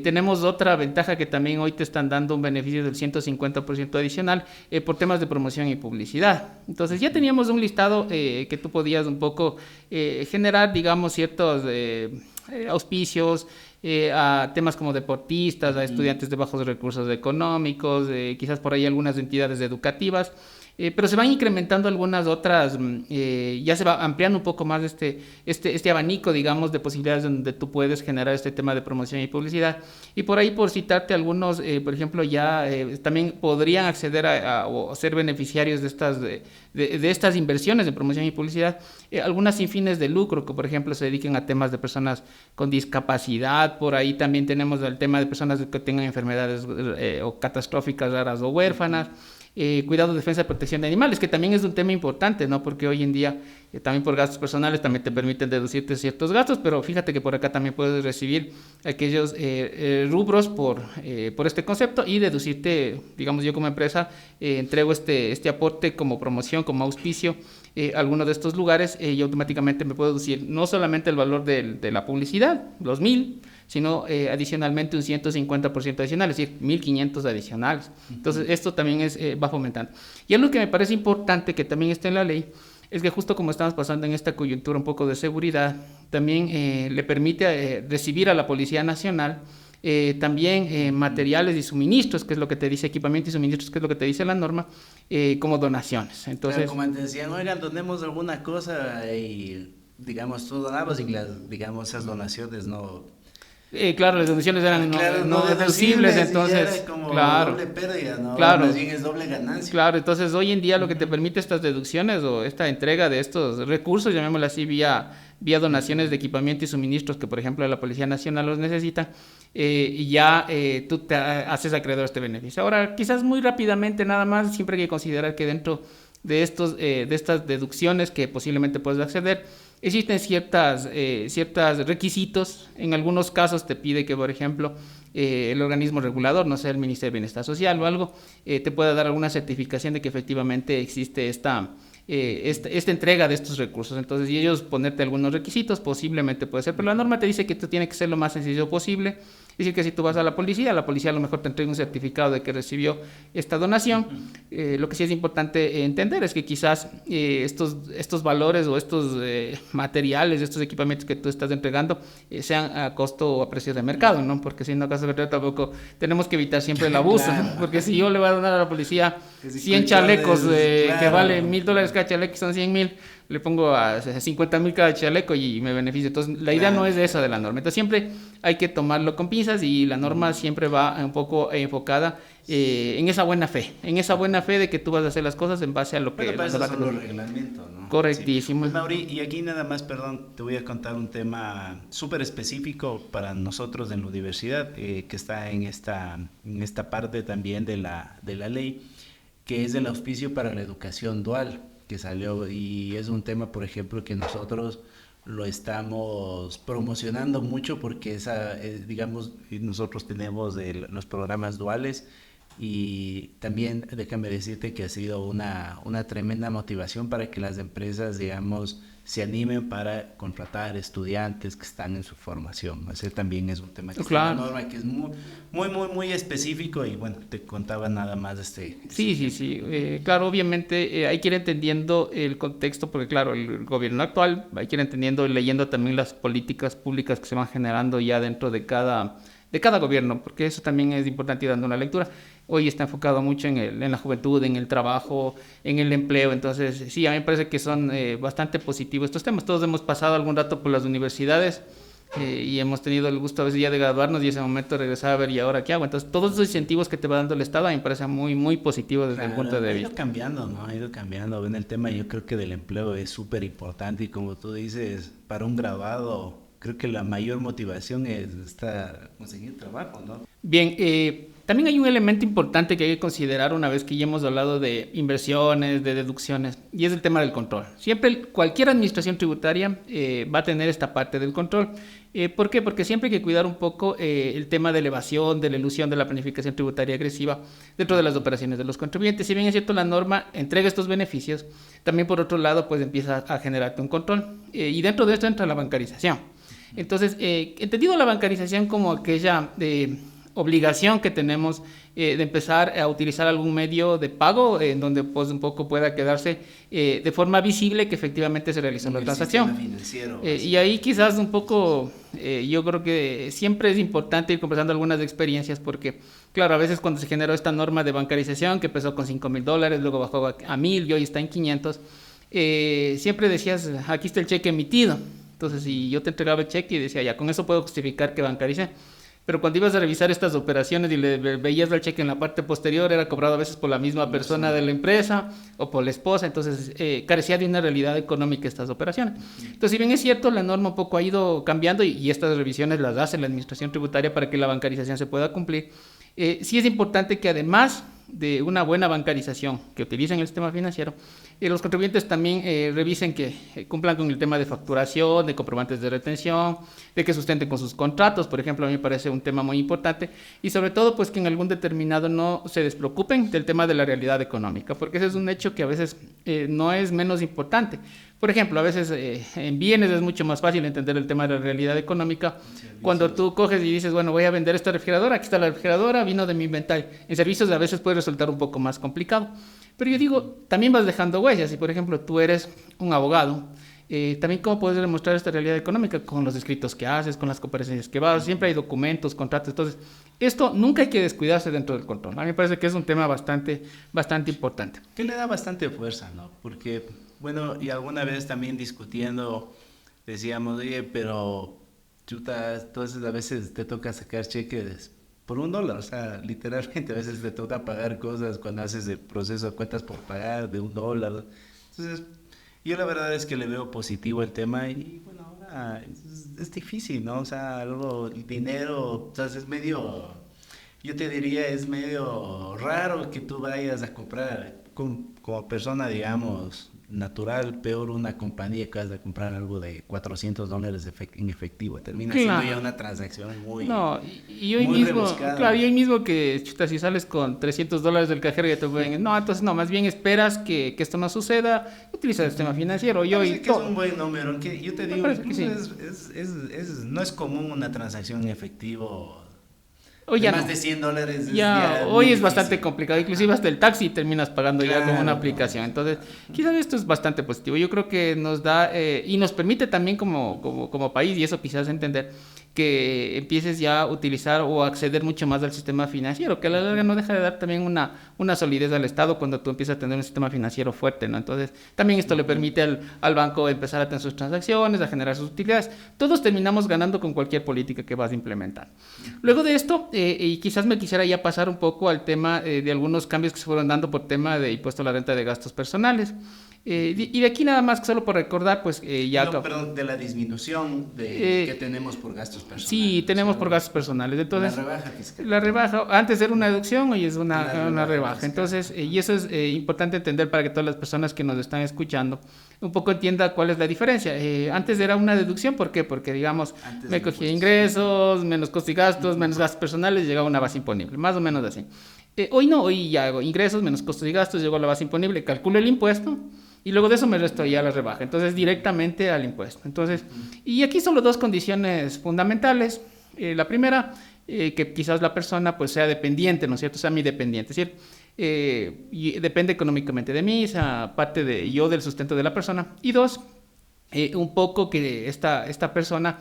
tenemos otra ventaja que también hoy te están dando un beneficio del 150% adicional por temas de promoción y publicidad. Entonces, ya teníamos un listado que tú podías un poco generar, digamos, ciertos auspicios, a temas como deportistas, a estudiantes de bajos recursos económicos, quizás por ahí algunas entidades educativas, pero se van incrementando algunas otras, ya se va ampliando un poco más este abanico, digamos, de posibilidades donde tú puedes generar este tema de promoción y publicidad. Y por ahí, por citarte algunos, por ejemplo, ya también podrían acceder o ser beneficiarios de estas inversiones de promoción y publicidad, algunas sin fines de lucro, que por ejemplo se dediquen a temas de personas con discapacidad. Por ahí también tenemos el tema de personas que tengan enfermedades o catastróficas raras o huérfanas. Cuidado, defensa y protección de animales, que también es un tema importante, ¿no? Porque hoy en día, también por gastos personales, también te permiten deducirte ciertos gastos, pero fíjate que por acá también puedes recibir aquellos rubros por este concepto y deducirte, digamos, yo como empresa entrego este aporte como promoción, como auspicio a alguno de estos lugares y automáticamente me puedo deducir no solamente el valor de la publicidad, los 1.000, sino adicionalmente un 150% adicional, es decir, 1.500 adicionales. Entonces, esto también va fomentando. Y algo que me parece importante que también está en la ley es que justo como estamos pasando en esta coyuntura un poco de seguridad, también le permite recibir a la Policía Nacional también materiales y suministros, que es lo que te dice, equipamiento y suministros, que es lo que te dice la norma, como donaciones. Entonces, claro, como te decían, oigan, donemos alguna cosa y, digamos, tú donabas y digamos, esas donaciones no... claro, las donaciones eran claro, no deducibles, entonces, era como claro, doble pérdida, ¿no? claro, Más bien es doble ganancia. claro, entonces hoy en día lo que te permite estas deducciones o esta entrega de estos recursos, llamémoslo así, vía donaciones de equipamiento y suministros que, por ejemplo, la Policía Nacional los necesita, y ya tú te haces acreedor a este beneficio. Ahora, quizás muy rápidamente nada más, siempre hay que considerar que dentro de estas deducciones que posiblemente puedes acceder, existen ciertos requisitos. En algunos casos te pide que, por ejemplo, el organismo regulador, no sé, el Ministerio de Bienestar Social o algo, te pueda dar alguna certificación de que efectivamente existe esta entrega de estos recursos. Entonces, y ellos ponerte algunos requisitos, posiblemente puede ser, pero la norma te dice que esto tiene que ser lo más sencillo posible. Es decir, que si tú vas a la policía a lo mejor te entrega un certificado de que recibió esta donación. Lo que sí es importante entender es que quizás estos valores o estos materiales, estos equipamientos que tú estás entregando sean a costo o a precio de mercado, ¿no? Porque si no, caso contrario, tampoco tenemos que evitar siempre el abuso, claro. ¿no? Porque si yo le voy a donar a la policía 100 colchones, chalecos claro, que valen $1.000 cada chaleco, son 100.000, le pongo a 50.000 cada chaleco y me beneficio. Entonces, la idea no es de esa de la norma. Entonces, siempre hay que tomarlo con pinzas y la norma siempre va un poco enfocada en esa buena fe, de que tú vas a hacer las cosas en base a lo que... Bueno, para eso son los reglamentos, ¿no? Correctísimo. Sí. Pues, Mauri, y aquí nada más, perdón, te voy a contar un tema súper específico para nosotros en la universidad, que está en esta parte también de la ley, que es el auspicio para la educación dual, que salió, y es un tema, por ejemplo, que nosotros lo estamos promocionando mucho porque digamos, nosotros tenemos los programas duales y también déjame decirte que ha sido una tremenda motivación para que las empresas, digamos, se animen para contratar estudiantes que están en su formación. Ese también es un tema que está en la norma, que es muy específico y bueno, te contaba nada más Sí. Claro, obviamente hay que ir entendiendo el contexto porque claro, el gobierno actual hay que ir entendiendo y leyendo también las políticas públicas que se van generando ya dentro de cada de cada gobierno, porque eso también es importante ir dando una lectura. Hoy está enfocado mucho en la juventud, en el trabajo, en el empleo. Entonces, sí, a mí me parece que son bastante positivos estos temas. Todos hemos pasado algún rato por las universidades y hemos tenido el gusto a veces ya de graduarnos y ese momento de regresar a ver y ahora qué hago. Entonces, todos esos incentivos que te va dando el Estado a mí me parece muy, muy positivo desde el punto de vista. Ha ido cambiando, ¿no? Ha ido cambiando. En el tema yo creo que del empleo es súper importante y como tú dices, para un graduado creo que la mayor motivación es conseguir trabajo, ¿no? Bien, también hay un elemento importante que hay que considerar una vez que ya hemos hablado de inversiones, de deducciones, y es el tema del control. Siempre cualquier administración tributaria va a tener esta parte del control. ¿Por qué? Porque siempre hay que cuidar un poco el tema de la evasión, de la elusión, de la planificación tributaria agresiva dentro de las operaciones de los contribuyentes. Si bien es cierto, la norma entrega estos beneficios, también por otro lado pues empieza a generarte un control. Y dentro de esto entra la bancarización. Entonces, entendido la bancarización como aquella obligación que tenemos de empezar a utilizar algún medio de pago en donde pues un poco pueda quedarse de forma visible que efectivamente se realizó la transacción. Y ahí quizás un poco yo creo que siempre es importante ir conversando algunas experiencias porque claro, a veces cuando se generó esta norma de bancarización que empezó con $5,000, luego bajó a 1,000 y hoy está en 500, siempre decías, aquí está el cheque emitido. Entonces, si yo te entregaba el cheque y decía, ya, con eso puedo justificar que bancaricé. Pero cuando ibas a revisar estas operaciones y le veías el cheque en la parte posterior, era cobrado a veces por la misma persona de la empresa o por la esposa. Entonces, carecía de una realidad económica estas operaciones. Entonces, si bien es cierto, la norma un poco ha ido cambiando y estas revisiones las hace la Administración Tributaria para que la bancarización se pueda cumplir, sí es importante que además de una buena bancarización que utilicen el sistema financiero, los contribuyentes también revisen que cumplan con el tema de facturación, de comprobantes de retención, de que sustenten con sus contratos, por ejemplo, a mí me parece un tema muy importante, y sobre todo pues que en algún determinado no se despreocupen del tema de la realidad económica, porque ese es un hecho que a veces no es menos importante. Por ejemplo, a veces en bienes es mucho más fácil entender el tema de la realidad económica. Cuando tú coges y dices, bueno, voy a vender esta refrigeradora, aquí está la refrigeradora, vino de mi inventario. En servicios a veces puede resultar un poco más complicado. Pero yo digo, también vas dejando huellas. Si, por ejemplo, tú eres un abogado, también cómo puedes demostrar esta realidad económica con los escritos que haces, con las comparecencias que vas. Siempre hay documentos, contratos. Entonces, esto nunca hay que descuidarse dentro del control. A mí me parece que es un tema bastante importante. Que le da bastante fuerza, ¿no? Porque, bueno, y alguna vez también discutiendo, decíamos, oye, pero chuta, entonces a veces te toca sacar cheques por $1, o sea, literalmente a veces te toca pagar cosas cuando haces el proceso de cuentas por pagar de $1. Entonces, yo la verdad es que le veo positivo el tema y bueno, ahora es difícil, ¿no? O sea, el dinero, o sea, es medio, yo te diría, es medio raro que tú vayas a comprar como persona, digamos, natural, peor una compañía que vas a comprar algo de $400 en efectivo. Termina siendo ya una transacción muy y hoy muy mismo, rebuscada. claro, y hoy mismo que chuta, si sales con $300 del cajero ya te pueden, no, entonces no, más bien esperas que esto no suceda, utiliza el sistema financiero. Que es un buen número, aunque yo te digo, sí. no es común una transacción en efectivo. Hoy ya más de $100 ya hoy es bastante complicado, inclusive hasta el taxi terminas pagando ya con una aplicación. Entonces, quizás esto es bastante positivo. Yo creo que nos da y nos permite también como país, y eso quizás entender, que empieces ya a utilizar o a acceder mucho más al sistema financiero, que a la larga no deja de dar también una solidez al Estado cuando tú empiezas a tener un sistema financiero fuerte, ¿no? Entonces, también esto le permite al banco empezar a tener sus transacciones, a generar sus utilidades. Todos terminamos ganando con cualquier política que vas a implementar. Luego de esto, y quizás me quisiera ya pasar un poco al tema de algunos cambios que se fueron dando por tema de impuesto a la renta de gastos personales. Y de aquí nada más, solo por recordar, pues ya... No, perdón, de la disminución que tenemos por gastos personales. Sí, tenemos por gastos personales. Entonces, la rebaja fiscal. La rebaja, antes era una deducción, hoy es una rebaja. Entonces, y eso es importante entender para que todas las personas que nos están escuchando un poco entiendan cuál es la diferencia. Antes era una deducción, ¿por qué? Porque, digamos, me cogía ingresos, menos costos y gastos, menos gastos personales, llegaba a una base imponible, más o menos así. Hoy no, hoy ya hago ingresos, menos costos y gastos, llego a la base imponible, calculo el impuesto y luego de eso me resto ya la rebaja. Entonces, directamente al impuesto. Entonces, y aquí son las dos condiciones fundamentales. La primera, que quizás la persona pues sea dependiente, ¿no es cierto? Sea mi dependiente, es decir, y depende económicamente de mí, sea parte de yo del sustento de la persona. Y dos, un poco que esta persona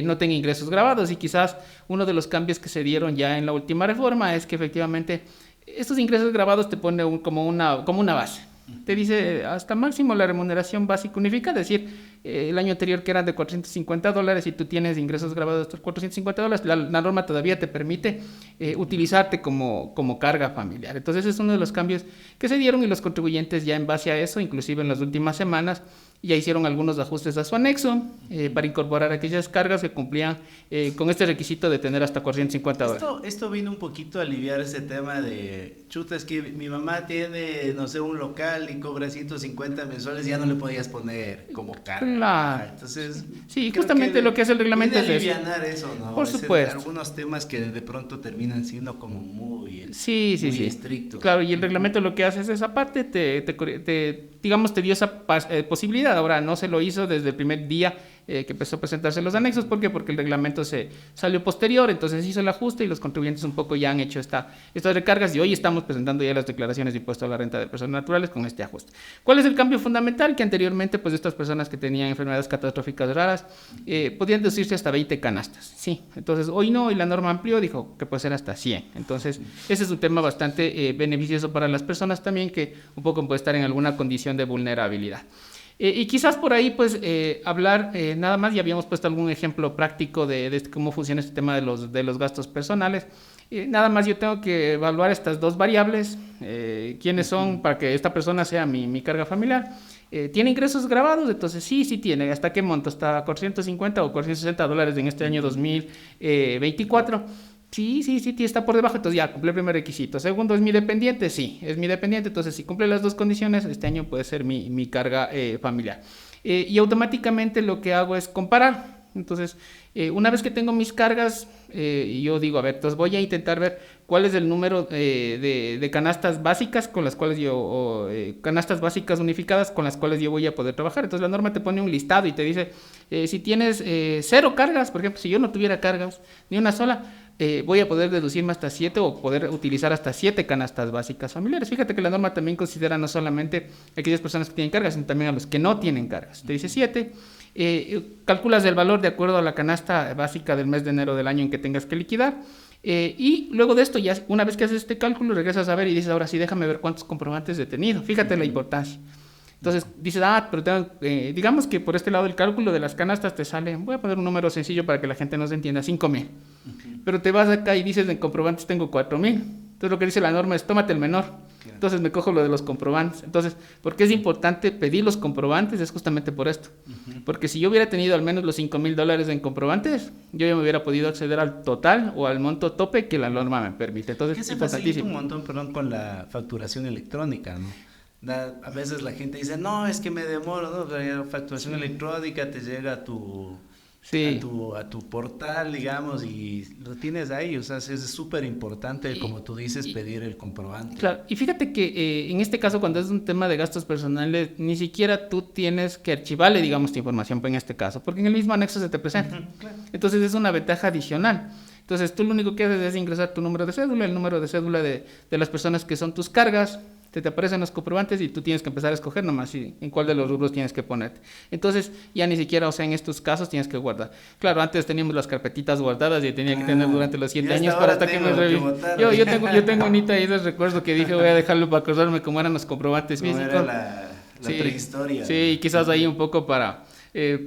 no tenga ingresos grabados, y quizás uno de los cambios que se dieron ya en la última reforma es que efectivamente estos ingresos grabados te pone como una base. Te dice hasta máximo la remuneración básica unificada, es decir, el año anterior que eran de $450 y tú tienes ingresos grabados de $450, la norma todavía te permite utilizarte como carga familiar. Entonces ese es uno de los cambios que se dieron, y los contribuyentes ya en base a eso, inclusive en las últimas semanas, ya hicieron algunos ajustes a su anexo para incorporar aquellas cargas que cumplían con este requisito de tener hasta $450. Esto vino un poquito a aliviar ese tema de, chuta, es que mi mamá tiene, no sé, un local y cobra 150 mensuales, ya no le podías poner como carga. Claro. Entonces, sí, justamente lo que hace el reglamento es alivianar eso, ¿no? Por supuesto. Algunos temas que de pronto terminan siendo como muy estrictos. Claro, y el reglamento lo que hace es esa parte, digamos, te dio esa posibilidad. Ahora, no se lo hizo desde el primer día que empezó a presentarse los anexos. ¿Por qué? Porque el reglamento se salió posterior, entonces hizo el ajuste y los contribuyentes un poco ya han hecho estas recargas, y hoy estamos presentando ya las declaraciones de impuesto a la renta de personas naturales con este ajuste. ¿Cuál es el cambio fundamental? Que anteriormente, pues estas personas que tenían enfermedades catastróficas raras podían deducirse hasta 20 canastas. Sí, entonces hoy no, y la norma amplió, dijo que puede ser hasta 100. Entonces ese es un tema bastante beneficioso para las personas también que un poco puede estar en alguna condición de vulnerabilidad. Y quizás por ahí, pues, hablar nada más, ya habíamos puesto algún ejemplo práctico de cómo funciona este tema de los gastos personales. Nada más yo tengo que evaluar estas dos variables, quiénes son, para que esta persona sea mi carga familiar. ¿Tiene ingresos grabados? Entonces sí tiene. ¿Hasta qué monto? ¿Hasta $450 o $460 en este año 2024? Sí, está por debajo, entonces ya cumple el primer requisito. Segundo, ¿es mi dependiente? Sí, es mi dependiente, entonces si cumple las dos condiciones, este año puede ser mi carga familiar. Y automáticamente lo que hago es comparar. Entonces, una vez que tengo mis cargas, yo digo, a ver, entonces voy a intentar ver cuál es el número de canastas básicas con las cuales canastas básicas unificadas con las cuales yo voy a poder trabajar. Entonces la norma te pone un listado y te dice, si tienes 0 cargas, por ejemplo, si yo no tuviera cargas, ni una sola, voy a poder deducirme hasta 7 o poder utilizar hasta 7 canastas básicas familiares. Fíjate que la norma también considera no solamente a aquellas personas que tienen cargas, sino también a los que no tienen cargas. Te dice 7, calculas el valor de acuerdo a la canasta básica del mes de enero del año en que tengas que liquidar, y luego de esto, ya una vez que haces este cálculo, regresas a ver y dices, ahora sí, déjame ver cuántos comprobantes he tenido. Fíjate la importancia. Entonces dices, pero digamos que por este lado del cálculo de las canastas te sale, voy a poner un número sencillo para que la gente nos entienda, 5,000. Pero te vas acá y dices, en comprobantes tengo 4,000. Entonces lo que dice la norma es, tómate el menor. Entonces me cojo lo de los comprobantes. Entonces, ¿por qué es importante pedir los comprobantes? Es justamente por esto. Porque si yo hubiera tenido al menos los $5,000 en comprobantes, yo ya me hubiera podido acceder al total o al monto tope que la norma me permite. Entonces, que se facilita un montón, con la facturación electrónica, ¿no? A veces la gente dice, no, es que me demoro, ¿no? La facturación electrónica te llega a tu portal, digamos, y lo tienes ahí. O sea, es súper importante, como tú dices, pedir el comprobante. Claro, y fíjate que en este caso, cuando es un tema de gastos personales, ni siquiera tú tienes que archivarle, digamos, tu información en este caso, porque en el mismo anexo se te presenta. Claro. Entonces es una ventaja adicional. Entonces tú lo único que haces es ingresar tu número de cédula, el número de cédula de las personas que son tus cargas, te aparecen los comprobantes y tú tienes que empezar a escoger nomás en cuál de los rubros tienes que ponerte. Entonces ya ni siquiera, o sea, en estos casos tienes que guardar. Claro, antes teníamos las carpetitas guardadas y tenía que tener durante los 7 años para hasta que me revise. Yo tengo bonita ahí de recuerdo que dije, voy a dejarlo para acordarme cómo eran los comprobantes físicos. Era la prehistoria. Sí, y quizás ahí un poco para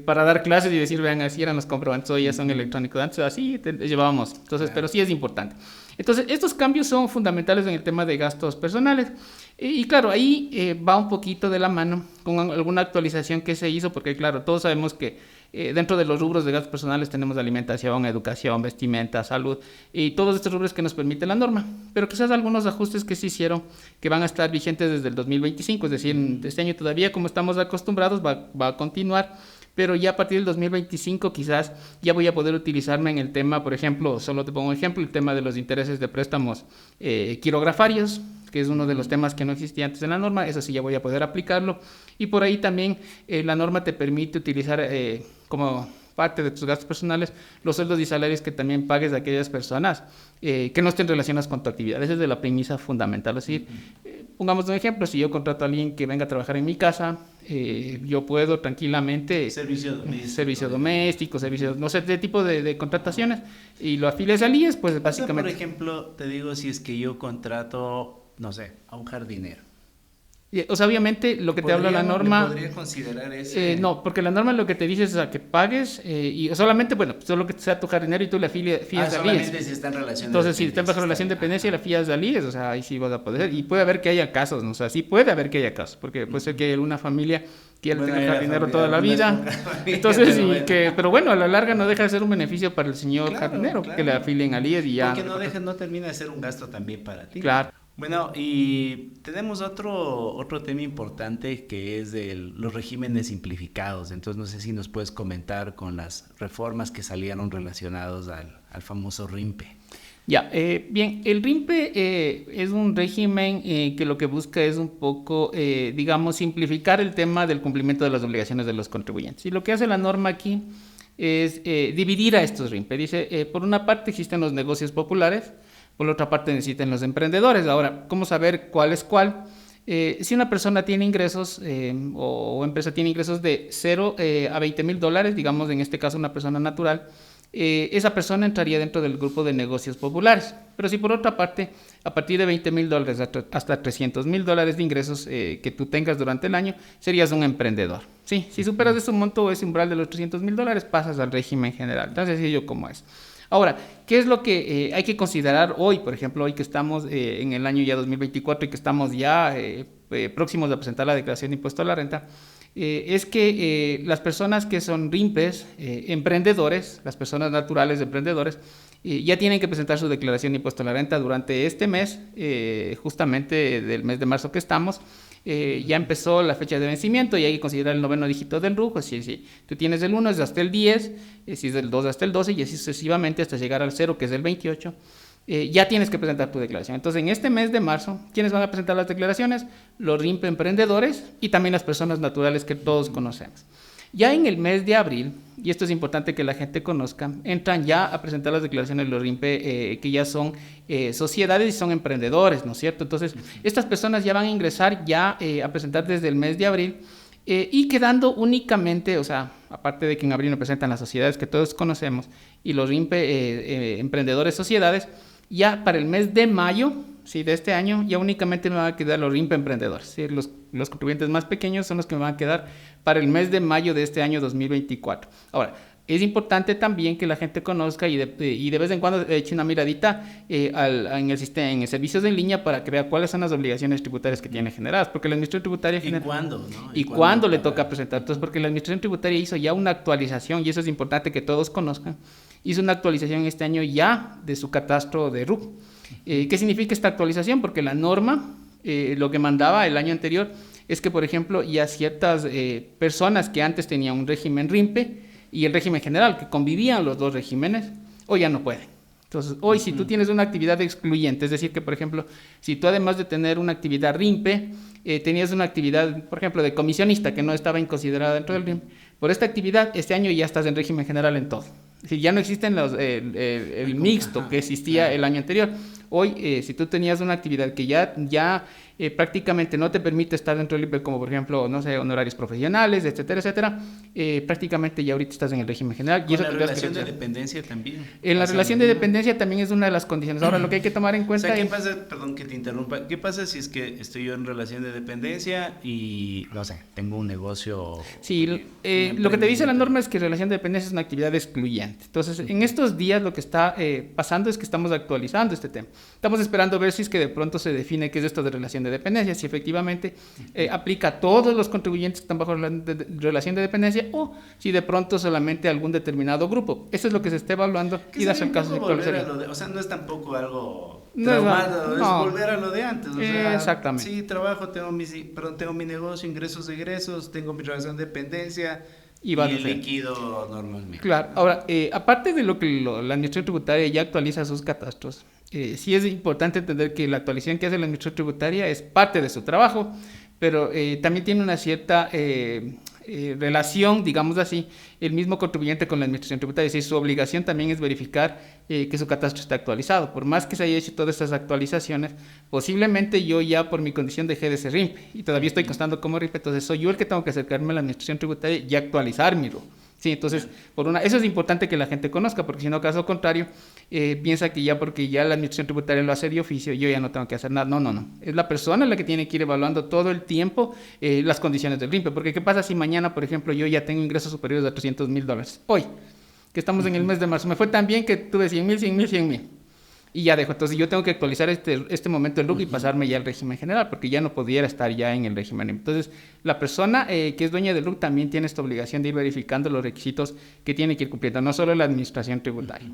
dar clases y decir, vean, así eran los comprobantes, hoy ya son electrónicos, antes así llevábamos. Entonces, pero sí es importante. Entonces, estos cambios son fundamentales en el tema de gastos personales. Y claro, ahí va un poquito de la mano con alguna actualización que se hizo, porque claro, todos sabemos que dentro de los rubros de gastos personales tenemos alimentación, educación, vestimenta, salud y todos estos rubros que nos permite la norma, pero quizás algunos ajustes que se hicieron que van a estar vigentes desde el 2025, es decir, este año todavía, como estamos acostumbrados, va a continuar, pero ya a partir del 2025 quizás ya voy a poder utilizarme en el tema, por ejemplo, solo te pongo un ejemplo, el tema de los intereses de préstamos quirografarios, que es uno de los temas que no existía antes en la norma. Eso sí ya voy a poder aplicarlo, y por ahí también la norma te permite utilizar parte de tus gastos personales, los sueldos y salarios que también pagues de aquellas personas que no estén relacionadas con tu actividad. Esa es de la premisa fundamental. Es decir, pongamos un ejemplo, si yo contrato a alguien que venga a trabajar en mi casa, yo puedo tranquilamente... Servicio doméstico, no sé, de tipo de contrataciones, y lo afilias al IES, pues básicamente... Por ejemplo, te digo, si es que yo contrato, no sé, a un jardinero. O sea, obviamente lo que te habla la norma... ¿Podría considerar ese? No, porque la norma lo que te dice es a que pagues y solamente, bueno, solo que sea tu jardinero y tú le fías al IES. Solamente si está en relación de Entonces, si está bajo relación de dependencia, la fías al IES, o sea, ahí sí vas a poder. Y puede haber que haya casos, ¿no? O sea, sí puede haber que haya casos, porque puede ser que haya una familia que ya le tenga jardinero toda la vida. Entonces, pero bueno, a la larga no deja de ser un beneficio para el señor jardinero, que le afilien al IES y ya. Porque no termina de ser un gasto también para ti. Claro. Bueno, y tenemos otro tema importante que es de los regímenes simplificados. Entonces, no sé si nos puedes comentar con las reformas que salieron relacionados al famoso RIMPE. Ya, bien, el RIMPE es un régimen que lo que busca es un poco, digamos, simplificar el tema del cumplimiento de las obligaciones de los contribuyentes. Y lo que hace la norma aquí es dividir a estos RIMPE. Dice, por una parte existen los negocios populares, por la otra parte necesitan los emprendedores. Ahora, ¿cómo saber cuál es cuál? Si una persona tiene ingresos o empresa tiene ingresos de 0 a $20,000, digamos en este caso una persona natural, esa persona entraría dentro del grupo de negocios populares. Pero si por otra parte, a partir de $20,000 hasta $300,000 de ingresos que tú tengas durante el año, serías un emprendedor. Sí, si superas ese monto o ese umbral de los $300,000, pasas al régimen general, tan sencillo como es. Ahora, ¿qué es lo que hay que considerar hoy? Por ejemplo, hoy que estamos en el año ya 2024 y que estamos ya próximos a presentar la declaración de impuesto a la renta, es que las personas que son RIMPES, emprendedores, las personas naturales emprendedores, ya tienen que presentar su declaración de impuesto a la renta durante este mes, justamente del mes de marzo que estamos. Ya empezó la fecha de vencimiento y hay que considerar el 9º dígito del RUC. Si tú tienes el 1 es hasta el 10, si es del 2 hasta el 12 y así sucesivamente hasta llegar al 0 que es el 28, ya tienes que presentar tu declaración. Entonces en este mes de marzo, ¿quiénes van a presentar las declaraciones? Los RIMPE emprendedores y también las personas naturales que todos conocemos. Ya en el mes de abril, y esto es importante que la gente conozca, entran ya a presentar las declaraciones de los RIMPE que ya son sociedades y son emprendedores, ¿no es cierto? Entonces, estas personas ya van a ingresar ya a presentar desde el mes de abril y quedando únicamente, o sea, aparte de que en abril nos presentan las sociedades que todos conocemos y los RIMPE emprendedores sociedades, ya para el mes de mayo, sí, de este año, ya únicamente me van a quedar los RIMPE emprendedores. ¿Sí? Los contribuyentes más pequeños son los que me van a quedar para el mes de mayo de este año 2024. Ahora, es importante también que la gente conozca y de vez en cuando eche una miradita en el sistema, en servicios en línea para que vea cuáles son las obligaciones tributarias que tiene generadas, porque la administración tributaria... ¿Y cuándo? ¿No? ¿Y cuándo le toca presentar? Entonces, porque la administración tributaria hizo ya una actualización, y eso es importante que todos conozcan, hizo una actualización este año ya de su catastro de RUC. ¿Qué significa esta actualización? Porque la norma, lo que mandaba el año anterior, es que, por ejemplo, ya ciertas personas que antes tenían un régimen RIMPE y el régimen general, que convivían los dos regímenes, hoy ya no pueden. Entonces, hoy si tú tienes una actividad excluyente, es decir, que, por ejemplo, si tú además de tener una actividad RIMPE, tenías una actividad, por ejemplo, de comisionista que no estaba considerada dentro del RIMPE, por esta actividad, este año ya estás en régimen general en todo. Es decir, ya no existen el mixto que existía el año anterior. Hoy, si tú tenías una actividad que ya prácticamente no te permite estar dentro del IPE, como por ejemplo, no sé, honorarios profesionales, etcétera, etcétera, prácticamente ya ahorita estás en el régimen general. ¿Con la relación de dependencia también? En la relación de dependencia también es una de las condiciones. Ahora, lo que hay que tomar en cuenta... O sea, ¿qué pasa? Perdón que te interrumpa. ¿Qué pasa si es que estoy yo en relación de dependencia y, no sé, tengo un negocio... Sí, lo que te dice la norma es que relación de dependencia es una actividad excluyente. Entonces, en estos días lo que está pasando es que estamos actualizando este tema. Estamos esperando ver si es que de pronto se define qué es esto de relación de dependencia, si efectivamente aplica a todos los contribuyentes que están bajo relación de dependencia o si de pronto solamente a algún determinado grupo. Eso es lo que se está evaluando y das el caso de cuál sería. O sea, no es tampoco algo traumado, es volver a lo de antes. O sea, exactamente. Sí, trabajo, tengo mi negocio, ingresos, egresos, tengo mi relación de dependencia y el líquido normalmente. Claro, ahora, aparte de lo que la administración tributaria ya actualiza sus catastros, sí es importante entender que la actualización que hace la administración tributaria es parte de su trabajo, pero también tiene una cierta relación, digamos así, el mismo contribuyente con la administración tributaria. Es decir, su obligación también es verificar que su catastro está actualizado. Por más que se haya hecho todas estas actualizaciones, posiblemente yo ya por mi condición dejé de ser RIMPE y todavía estoy constando como RIMPE, entonces soy yo el que tengo que acercarme a la administración tributaria y actualizar mi RU. Sí, entonces, eso es importante que la gente conozca, porque si no, caso contrario, piensa que ya porque ya la administración tributaria lo hace de oficio, yo ya no tengo que hacer nada. No, no, no. Es la persona la que tiene que ir evaluando todo el tiempo las condiciones del RIMPE, porque ¿qué pasa si mañana, por ejemplo, yo ya tengo ingresos superiores a $300,000? Hoy, que estamos en el mes de marzo, me fue tan bien que tuve 100,000, 100,000, 100,000. Y ya dejo. Entonces yo tengo que actualizar este momento el RUC y pasarme ya al régimen general, porque ya no pudiera estar ya en el régimen. Entonces la persona que es dueña del RUC también tiene esta obligación de ir verificando los requisitos que tiene que ir cumpliendo, no solo la administración tributaria.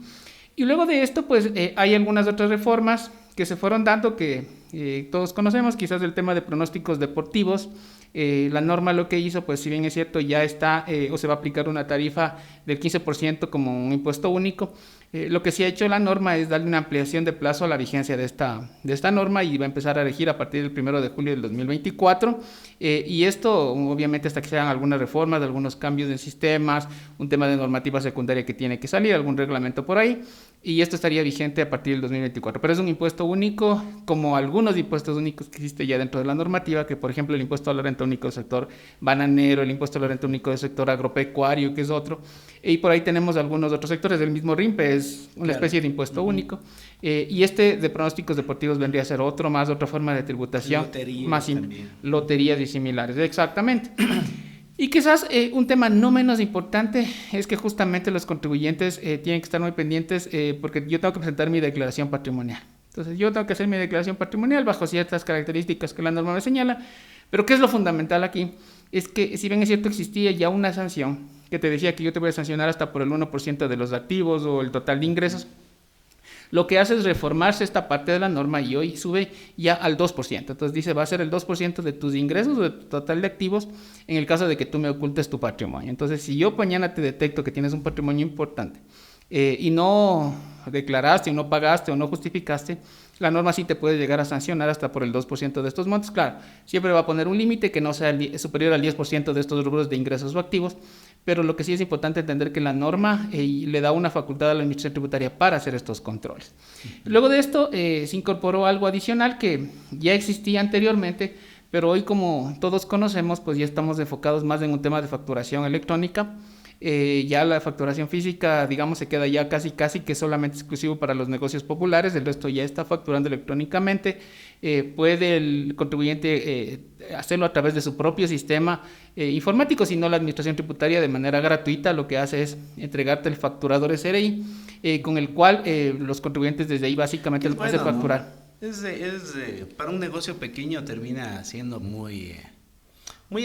Y luego de esto, pues hay algunas otras reformas que se fueron dando que todos conocemos, quizás el tema de pronósticos deportivos. La norma lo que hizo, pues si bien es cierto, ya está o se va a aplicar una tarifa del 15% como un impuesto único. Lo que sí ha hecho la norma es darle una ampliación de plazo a la vigencia de esta norma y va a empezar a regir a partir del 1 de julio del 2024. Y esto, obviamente, hasta que se hagan algunas reformas, algunos cambios en sistemas, un tema de normativa secundaria que tiene que salir, algún reglamento por ahí. Y esto estaría vigente a partir del 2024. Pero es un impuesto único, como algunos impuestos únicos que existen ya dentro de la normativa, que por ejemplo el impuesto a la renta único del sector bananero, el impuesto a la renta único del sector agropecuario, que es otro. Y por ahí tenemos algunos otros sectores. El mismo RIMPE es una especie de impuesto único. Y este de pronósticos deportivos vendría a ser otra forma de tributación. Lotería más también. Loterías y similares, exactamente. Y quizás un tema no menos importante es que justamente los contribuyentes tienen que estar muy pendientes porque yo tengo que presentar mi declaración patrimonial. Entonces yo tengo que hacer mi declaración patrimonial bajo ciertas características que la norma me señala, pero ¿qué es lo fundamental aquí? Es que si bien es cierto existía ya una sanción que te decía que yo te voy a sancionar hasta por el 1% de los activos o el total de ingresos, lo que hace es reformarse esta parte de la norma y hoy sube ya al 2%. Entonces dice, va a ser el 2% de tus ingresos o de tu total de activos en el caso de que tú me ocultes tu patrimonio. Entonces, si yo mañana te detecto que tienes un patrimonio importante y no declaraste o no pagaste o no justificaste, la norma sí te puede llegar a sancionar hasta por el 2% de estos montos. Claro, siempre va a poner un límite que no sea superior al 10% de estos rubros de ingresos o activos, pero lo que sí es importante entender que la norma le da una facultad a la administración tributaria para hacer estos controles. Luego de esto se incorporó algo adicional que ya existía anteriormente, pero hoy, como todos conocemos, pues ya estamos enfocados más en un tema de facturación electrónica. Ya la facturación física, digamos, se queda ya casi que solamente exclusivo para los negocios populares, el resto ya está facturando electrónicamente. Puede el contribuyente hacerlo a través de su propio sistema informático, si no la administración tributaria de manera gratuita lo que hace es entregarte el facturador SRI, con el cual los contribuyentes desde ahí básicamente les pueden facturar. ¿No? Para un negocio pequeño termina siendo muy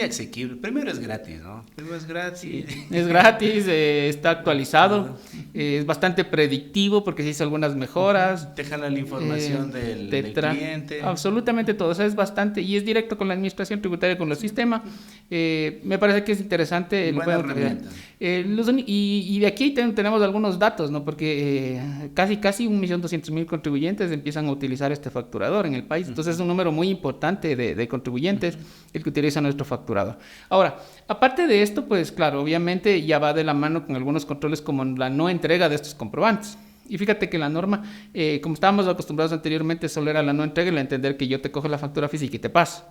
asequible. Primero es gratis, ¿no? Primero es gratis. Es gratis, está actualizado, es bastante predictivo porque se hizo algunas mejoras. Te jala la información del cliente. Absolutamente todo, o sea, es bastante, y es directo con la administración tributaria, con los sistemas. Me parece que es interesante. Buena herramienta. Y de aquí tenemos algunos datos, ¿no? Porque casi 1.200.000 contribuyentes empiezan a utilizar este facturador en el país. Entonces es un número muy importante de contribuyentes el que utiliza nuestro facturador. Ahora, aparte de esto, pues claro, obviamente ya va de la mano con algunos controles como la no entrega de estos comprobantes. Y fíjate que la norma, como estábamos acostumbrados anteriormente, solo era la no entrega y la entender que yo te cojo la factura física y te paso.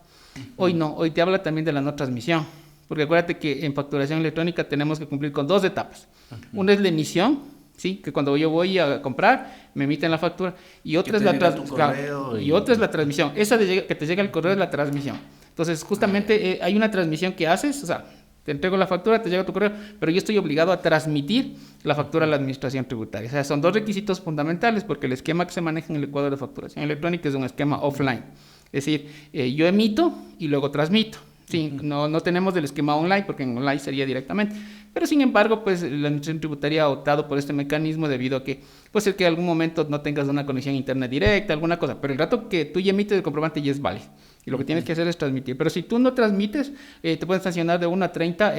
Hoy no, hoy te habla también de la no transmisión. Porque acuérdate que en facturación electrónica tenemos que cumplir con 2 etapas. Una es la emisión, ¿sí? Que cuando yo voy a comprar, me emiten la factura. Y otra es la transmisión. Esa que te llega el correo es la transmisión. Entonces, justamente hay una transmisión que haces, o sea, te entrego la factura, te llega tu correo, pero yo estoy obligado a transmitir la factura a la administración tributaria. O sea, son 2 requisitos fundamentales porque el esquema que se maneja en el Ecuador de facturación electrónica es un esquema offline. Es decir, yo emito y luego transmito. Sí, no tenemos el esquema online porque en online sería directamente. Pero sin embargo, pues la administración tributaria ha optado por este mecanismo debido a que puede ser que en algún momento no tengas una conexión interna directa, alguna cosa, pero el rato que tú ya emites el comprobante ya es válido. Y lo que tienes que hacer es transmitir. Pero si tú no transmites, te pueden sancionar de 1 a 30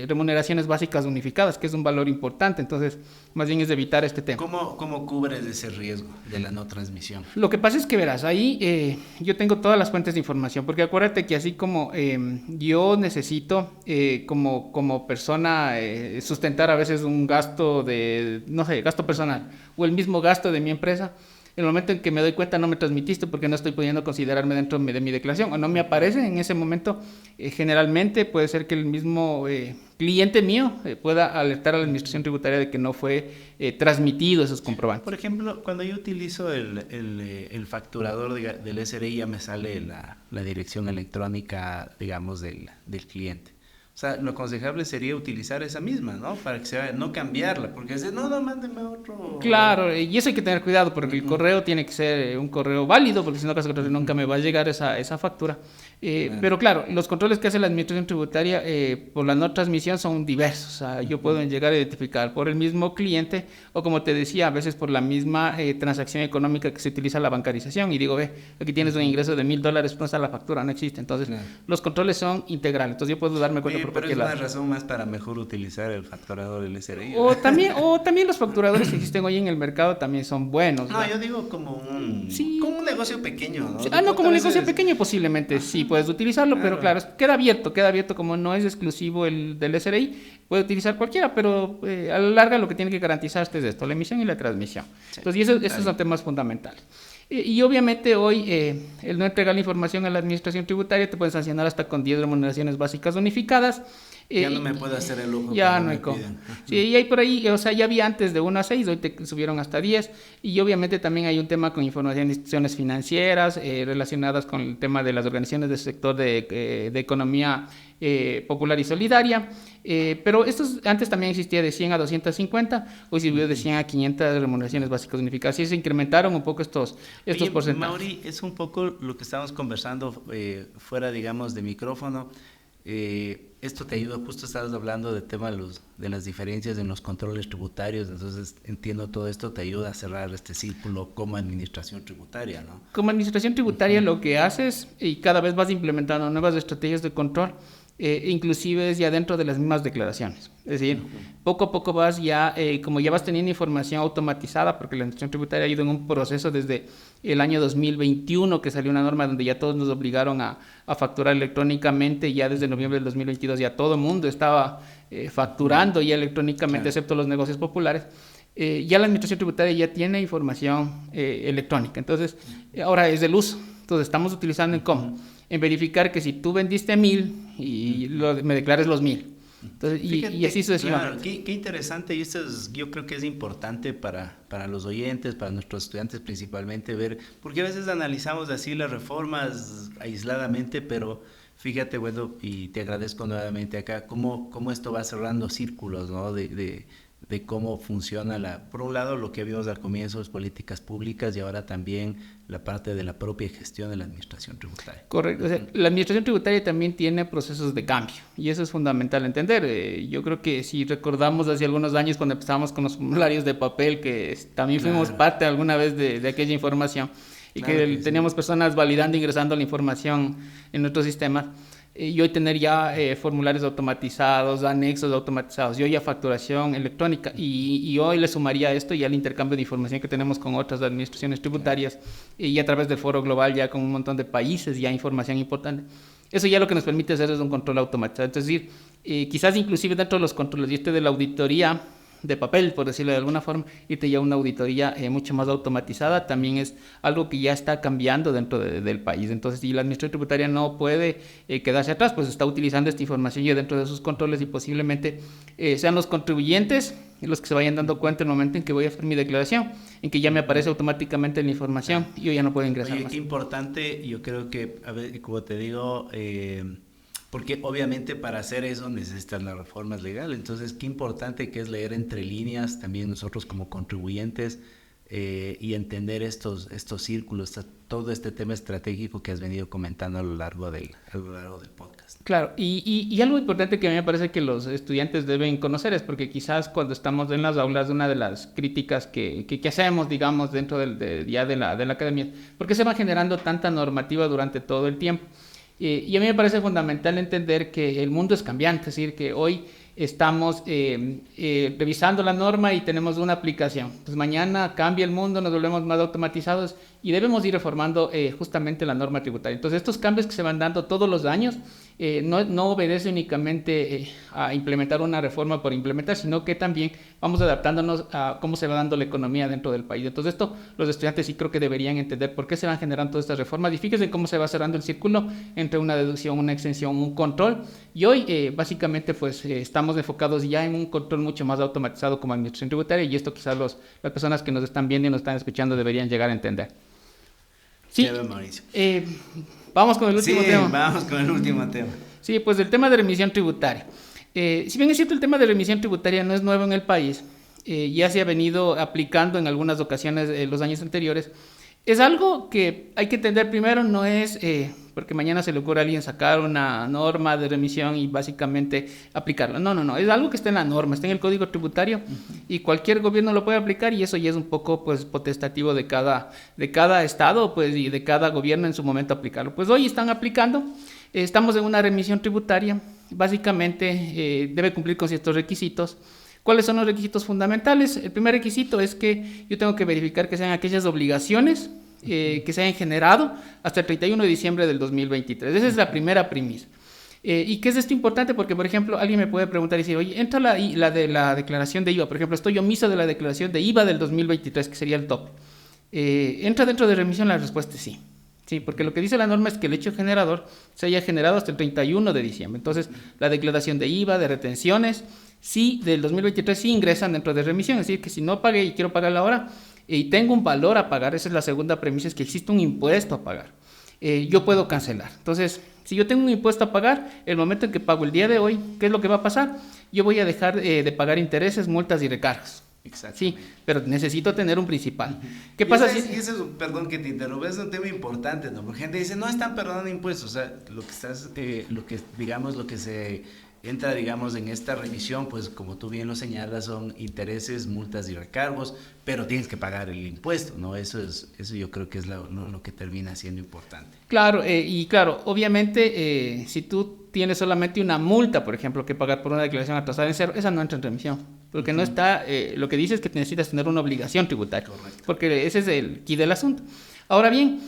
remuneraciones básicas unificadas, que es un valor importante. Entonces, más bien es evitar este tema. ¿Cómo cubres ese riesgo de la no transmisión? Lo que pasa es que verás, ahí yo tengo todas las fuentes de información, porque acuérdate que así como yo necesito como persona sustentar a veces un gasto de, no sé, gasto personal, o el mismo gasto de mi empresa, en el momento en que me doy cuenta no me transmitiste porque no estoy pudiendo considerarme dentro de mi declaración o no me aparece en ese momento, generalmente puede ser que el mismo cliente mío pueda alertar a la administración tributaria de que no fue transmitido esos comprobantes. Por ejemplo, cuando yo utilizo el facturador del SRI ya me sale la dirección electrónica, digamos, del cliente. O sea, lo aconsejable sería utilizar esa misma, ¿no? Para que no cambiarla, porque es no, mándeme otro. Claro, y eso hay que tener cuidado, porque el correo tiene que ser un correo válido, porque si no, caso contrario, nunca me va a llegar esa factura. Pero claro, los controles que hace la administración tributaria por la no transmisión son diversos. O sea, yo puedo llegar a identificar por el mismo cliente, o como te decía, a veces por la misma transacción económica que se utiliza la bancarización, y digo, ve, aquí tienes un ingreso de $1,000, ¿dónde está la factura? No existe. Entonces, los controles son integrales. Entonces, yo puedo darme cuenta por pero qué es una razón más para mejor utilizar el facturador del SRI. O también los facturadores que existen hoy en el mercado también son buenos. No, yo digo como un negocio pequeño, ¿no? No, como un negocio pequeño posiblemente sí puedes utilizarlo, pero claro, queda abierto, como no es exclusivo el del SRI, puede utilizar cualquiera, pero a la larga lo que tiene que garantizarte es esto, la emisión y la transmisión. Sí, entonces, esos son temas fundamentales. Y obviamente hoy el no entregar la información a la administración tributaria te pueden sancionar hasta con 10 remuneraciones básicas unificadas. Ya no me puedo hacer el lujo. Ya no hay cómo. Sí, y hay por ahí, o sea, ya había antes de 1 a 6, hoy te subieron hasta 10. Y obviamente también hay un tema con información de instituciones financieras relacionadas con el tema de las organizaciones del sector de economía popular y solidaria. Pero antes también existía de 100 a 250, hoy subió de 100 a 500 remuneraciones básicas unificadas. Y se incrementaron un poco estos porcentajes. Mauri, es un poco lo que estábamos conversando fuera, digamos, de micrófono. Esto te ayuda, justo estabas hablando del tema de las diferencias en los controles tributarios, entonces entiendo todo esto te ayuda a cerrar este círculo como administración tributaria, ¿no? Como administración tributaria lo que haces, y cada vez vas implementando nuevas estrategias de control, inclusive ya dentro de las mismas declaraciones. Es decir, poco a poco vas ya, como ya vas teniendo información automatizada, porque la administración tributaria ha ido en un proceso desde el año 2021, que salió una norma donde ya todos nos obligaron a facturar electrónicamente, ya desde noviembre del 2022 ya todo el mundo estaba facturando ya electrónicamente, excepto los negocios populares. Ya la administración tributaria ya tiene información electrónica, entonces ahora es el uso. Entonces estamos utilizando en cómo, en verificar que si tú vendiste 1,000 y me declares los 1,000. Entonces, fíjate, y así sucesivamente. Claro, qué interesante, y esto yo creo que es importante para los oyentes, para nuestros estudiantes principalmente, ver, porque a veces analizamos así las reformas aisladamente, pero fíjate, bueno, y te agradezco nuevamente acá, cómo esto va cerrando círculos, ¿no? De cómo funciona, por un lado, lo que vimos al comienzo es políticas públicas y ahora también la parte de la propia gestión de la administración tributaria. Correcto. O sea, la administración tributaria también tiene procesos de cambio y eso es fundamental entender. Yo creo que si recordamos hace algunos años cuando empezamos con los formularios de papel, que también fuimos parte alguna vez de aquella información y que teníamos personas validando, ingresando la información en nuestros sistemas. Y hoy tener ya formularios automatizados, anexos automatizados, y hoy ya facturación electrónica, y hoy le sumaría a esto ya el intercambio de información que tenemos con otras administraciones tributarias, y a través del foro global ya con un montón de países, ya información importante. Eso ya lo que nos permite hacer es un control automatizado. Es decir, quizás inclusive dentro de los controles, y de la auditoría de papel, por decirlo de alguna forma, irte ya a una auditoría mucho más automatizada, también es algo que ya está cambiando dentro del país. Entonces, si la administración tributaria no puede quedarse atrás, pues está utilizando esta información ya dentro de sus controles y posiblemente sean los contribuyentes los que se vayan dando cuenta en el momento en que voy a hacer mi declaración, en que ya me aparece automáticamente la información y yo ya no puedo ingresar. Oye, más. Qué importante, yo creo que, a ver, como te digo, porque obviamente para hacer eso necesitan las reformas legales, entonces qué importante que es leer entre líneas, también nosotros como contribuyentes, y entender estos círculos, todo este tema estratégico que has venido comentando a lo largo del podcast. Claro, y algo importante que a mí me parece que los estudiantes deben conocer es porque quizás cuando estamos en las aulas, una de las críticas que hacemos, digamos, dentro de la academia, ¿por qué se va generando tanta normativa durante todo el tiempo? Y a mí me parece fundamental entender que el mundo es cambiante, es decir, que hoy estamos revisando la norma y tenemos una aplicación. Pues mañana cambia el mundo, nos volvemos más automatizados y debemos ir reformando justamente la norma tributaria. Entonces, estos cambios que se van dando todos los años no obedece únicamente a implementar una reforma por implementar, sino que también vamos adaptándonos a cómo se va dando la economía dentro del país. Entonces, esto los estudiantes sí creo que deberían entender por qué se van generando todas estas reformas. Y fíjense cómo se va cerrando el círculo entre una deducción, una exención, un control. Y hoy, básicamente, pues estamos enfocados ya en un control mucho más automatizado como administración tributaria, y esto quizás las personas que nos están viendo y nos están escuchando deberían llegar a entender. Sí, Mauricio. Vamos con el último tema. Sí, vamos con el último tema. Sí, pues el tema de remisión tributaria. Si bien es cierto, el tema de remisión tributaria no es nuevo en el país, ya se ha venido aplicando en algunas ocasiones los años anteriores. Es algo que hay que entender primero, no es porque mañana se le ocurre a alguien sacar una norma de remisión y básicamente aplicarla. No, es algo que está en la norma, está en el Código Tributario y cualquier gobierno lo puede aplicar, y eso ya es un poco pues potestativo de cada estado pues y de cada gobierno en su momento aplicarlo. Pues hoy están aplicando, estamos en una remisión tributaria, básicamente debe cumplir con ciertos requisitos. ¿Cuáles son los requisitos fundamentales? El primer requisito es que yo tengo que verificar que sean aquellas obligaciones que se hayan generado hasta el 31 de diciembre del 2023. Esa es la primera premisa. ¿Y qué es esto importante? Porque, por ejemplo, alguien me puede preguntar y decir, oye, entra la de la declaración de IVA. Por ejemplo, estoy omiso de la declaración de IVA del 2023, que sería el tope. ¿Entra dentro de remisión? La respuesta es sí. Sí, porque lo que dice la norma es que el hecho generador se haya generado hasta el 31 de diciembre. Entonces, la declaración de IVA, de retenciones, sí, del 2023 sí ingresan dentro de remisión. Es decir, que si no pagué y quiero pagarla ahora y tengo un valor a pagar, esa es la segunda premisa, es que existe un impuesto a pagar. Yo puedo cancelar. Entonces, si yo tengo un impuesto a pagar, el momento en que pago el día de hoy, ¿qué es lo que va a pasar? Yo voy a dejar de pagar intereses, multas y recargos. Exacto. Sí, pero necesito tener un principal. ¿Qué pasa si...? Y eso es, perdón que te interrumpa, es un tema importante, ¿no? Porque gente dice, no están perdonando impuestos. O sea, lo que se entra, digamos, en esta revisión, pues como tú bien lo señalas, son intereses, multas y recargos, pero tienes que pagar el impuesto, ¿no? Eso yo creo que es lo que termina siendo importante. Claro, y claro, obviamente, si tú tienes solamente una multa, por ejemplo, que pagar por una declaración atrasada en cero, esa no entra en remisión, porque no está, lo que dice es que necesitas tener una obligación tributaria. Correcto. Porque ese es el quid del asunto. Ahora bien,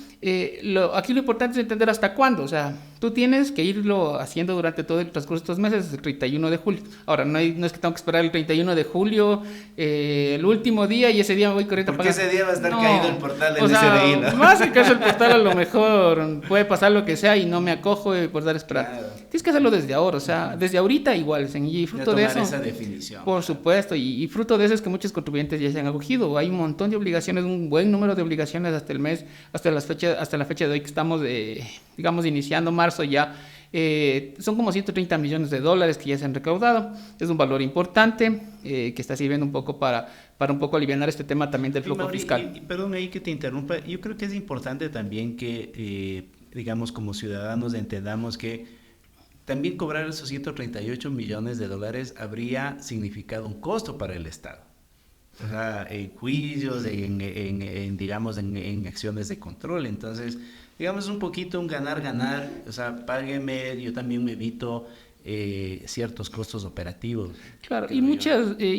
aquí lo importante es entender hasta cuándo. O sea, tú tienes que irlo haciendo durante todo el transcurso de estos meses, el 31 de julio. Ahora, no es que tengo que esperar el 31 de julio, el último día, y ese día me voy corriendo a pagar. Porque ese día va a estar caído el portal del SDI, ¿no? Va a acercarse el portal, a lo mejor puede pasar lo que sea y no me acojo por dar a esperar. Claro. Tienes que hacerlo desde ahora, o sea, desde ahorita igual. Y fruto de eso, esa definición. Por supuesto, y fruto de eso es que muchos contribuyentes ya se han acogido. Hay un montón de obligaciones, un buen número de obligaciones hasta el mes, hasta la fecha de hoy que estamos, digamos, iniciando marzo ya. Son como $130 millones que ya se han recaudado. Es un valor importante que está sirviendo un poco para un poco aliviar este tema también del flujo fiscal. Y perdón ahí que te interrumpa, yo creo que es importante también que, digamos, como ciudadanos entendamos que también cobrar esos $138 millones habría significado un costo para el Estado. O sea, en juicios, digamos, en acciones de control. Entonces, digamos, un poquito un ganar-ganar. O sea, págueme, yo también me evito ciertos costos operativos. Claro, y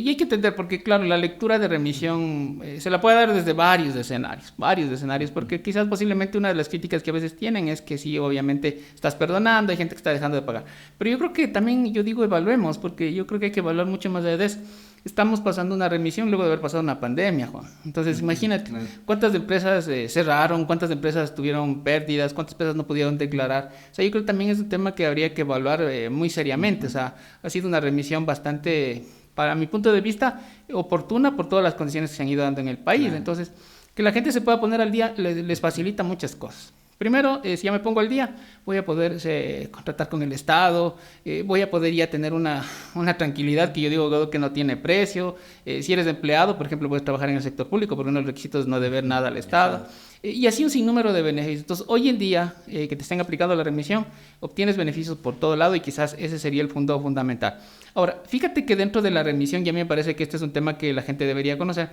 hay que entender, porque claro, la lectura de remisión se la puede dar desde varios escenarios, porque quizás posiblemente una de las críticas que a veces tienen es que sí, obviamente estás perdonando, hay gente que está dejando de pagar, pero yo creo que también, evaluemos, porque yo creo que hay que evaluar mucho más allá de eso. Estamos pasando una remisión luego de haber pasado una pandemia, Juan. Entonces, imagínate cuántas empresas cerraron, cuántas empresas tuvieron pérdidas, cuántas empresas no pudieron declarar. O sea, yo creo que también es un tema que habría que evaluar muy seriamente. O sea, ha sido una remisión bastante, para mi punto de vista, oportuna por todas las condiciones que se han ido dando en el país. Entonces, que la gente se pueda poner al día les facilita muchas cosas. Primero, si ya me pongo al día, voy a poder contratar con el Estado, voy a poder ya tener una tranquilidad que yo digo que no tiene precio. Si eres empleado, por ejemplo, puedes trabajar en el sector público porque uno de los requisitos es no deber nada al Estado. Y así un sinnúmero de beneficios. Entonces, hoy en día, que te estén aplicando la remisión, obtienes beneficios por todo lado y quizás ese sería el punto fundamental. Ahora, fíjate que dentro de la remisión, ya me parece que este es un tema que la gente debería conocer,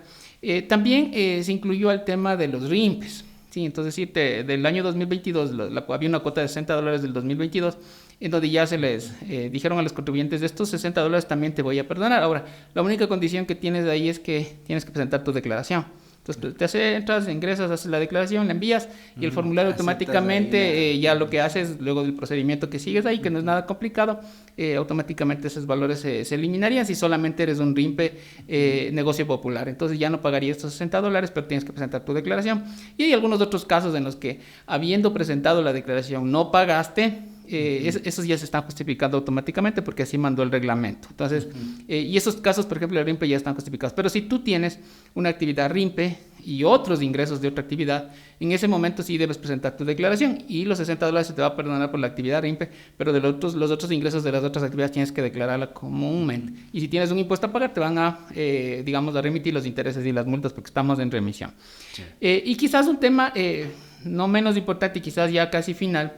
también se incluyó el tema de los RIMPES. Sí, entonces, del año 2022, había una cuota de $60 del 2022, en donde ya se les dijeron a los contribuyentes, de estos $60 también te voy a perdonar. Ahora, la única condición que tienes de ahí es que tienes que presentar tu declaración. Entonces entras, ingresas, haces la declaración, la envías y el formulario automáticamente ya lo que haces luego del procedimiento que sigues ahí, que no es nada complicado, automáticamente esos valores se eliminarían si solamente eres un RIMPE negocio popular. Entonces ya no pagarías estos $60, pero tienes que presentar tu declaración. Y hay algunos otros casos en los que, habiendo presentado la declaración, no pagaste. Esos ya se están justificando automáticamente porque así mandó el reglamento. Entonces, y esos casos, por ejemplo, de RIMPE ya están justificados. Pero si tú tienes una actividad RIMPE y otros ingresos de otra actividad, en ese momento sí debes presentar tu declaración y los $60 se te va a perdonar por la actividad RIMPE, pero de los otros ingresos de las otras actividades tienes que declararla comúnmente. Y si tienes un impuesto a pagar, te van a, a remitir los intereses y las multas porque estamos en remisión. Sí. Y quizás un tema no menos importante y quizás ya casi final,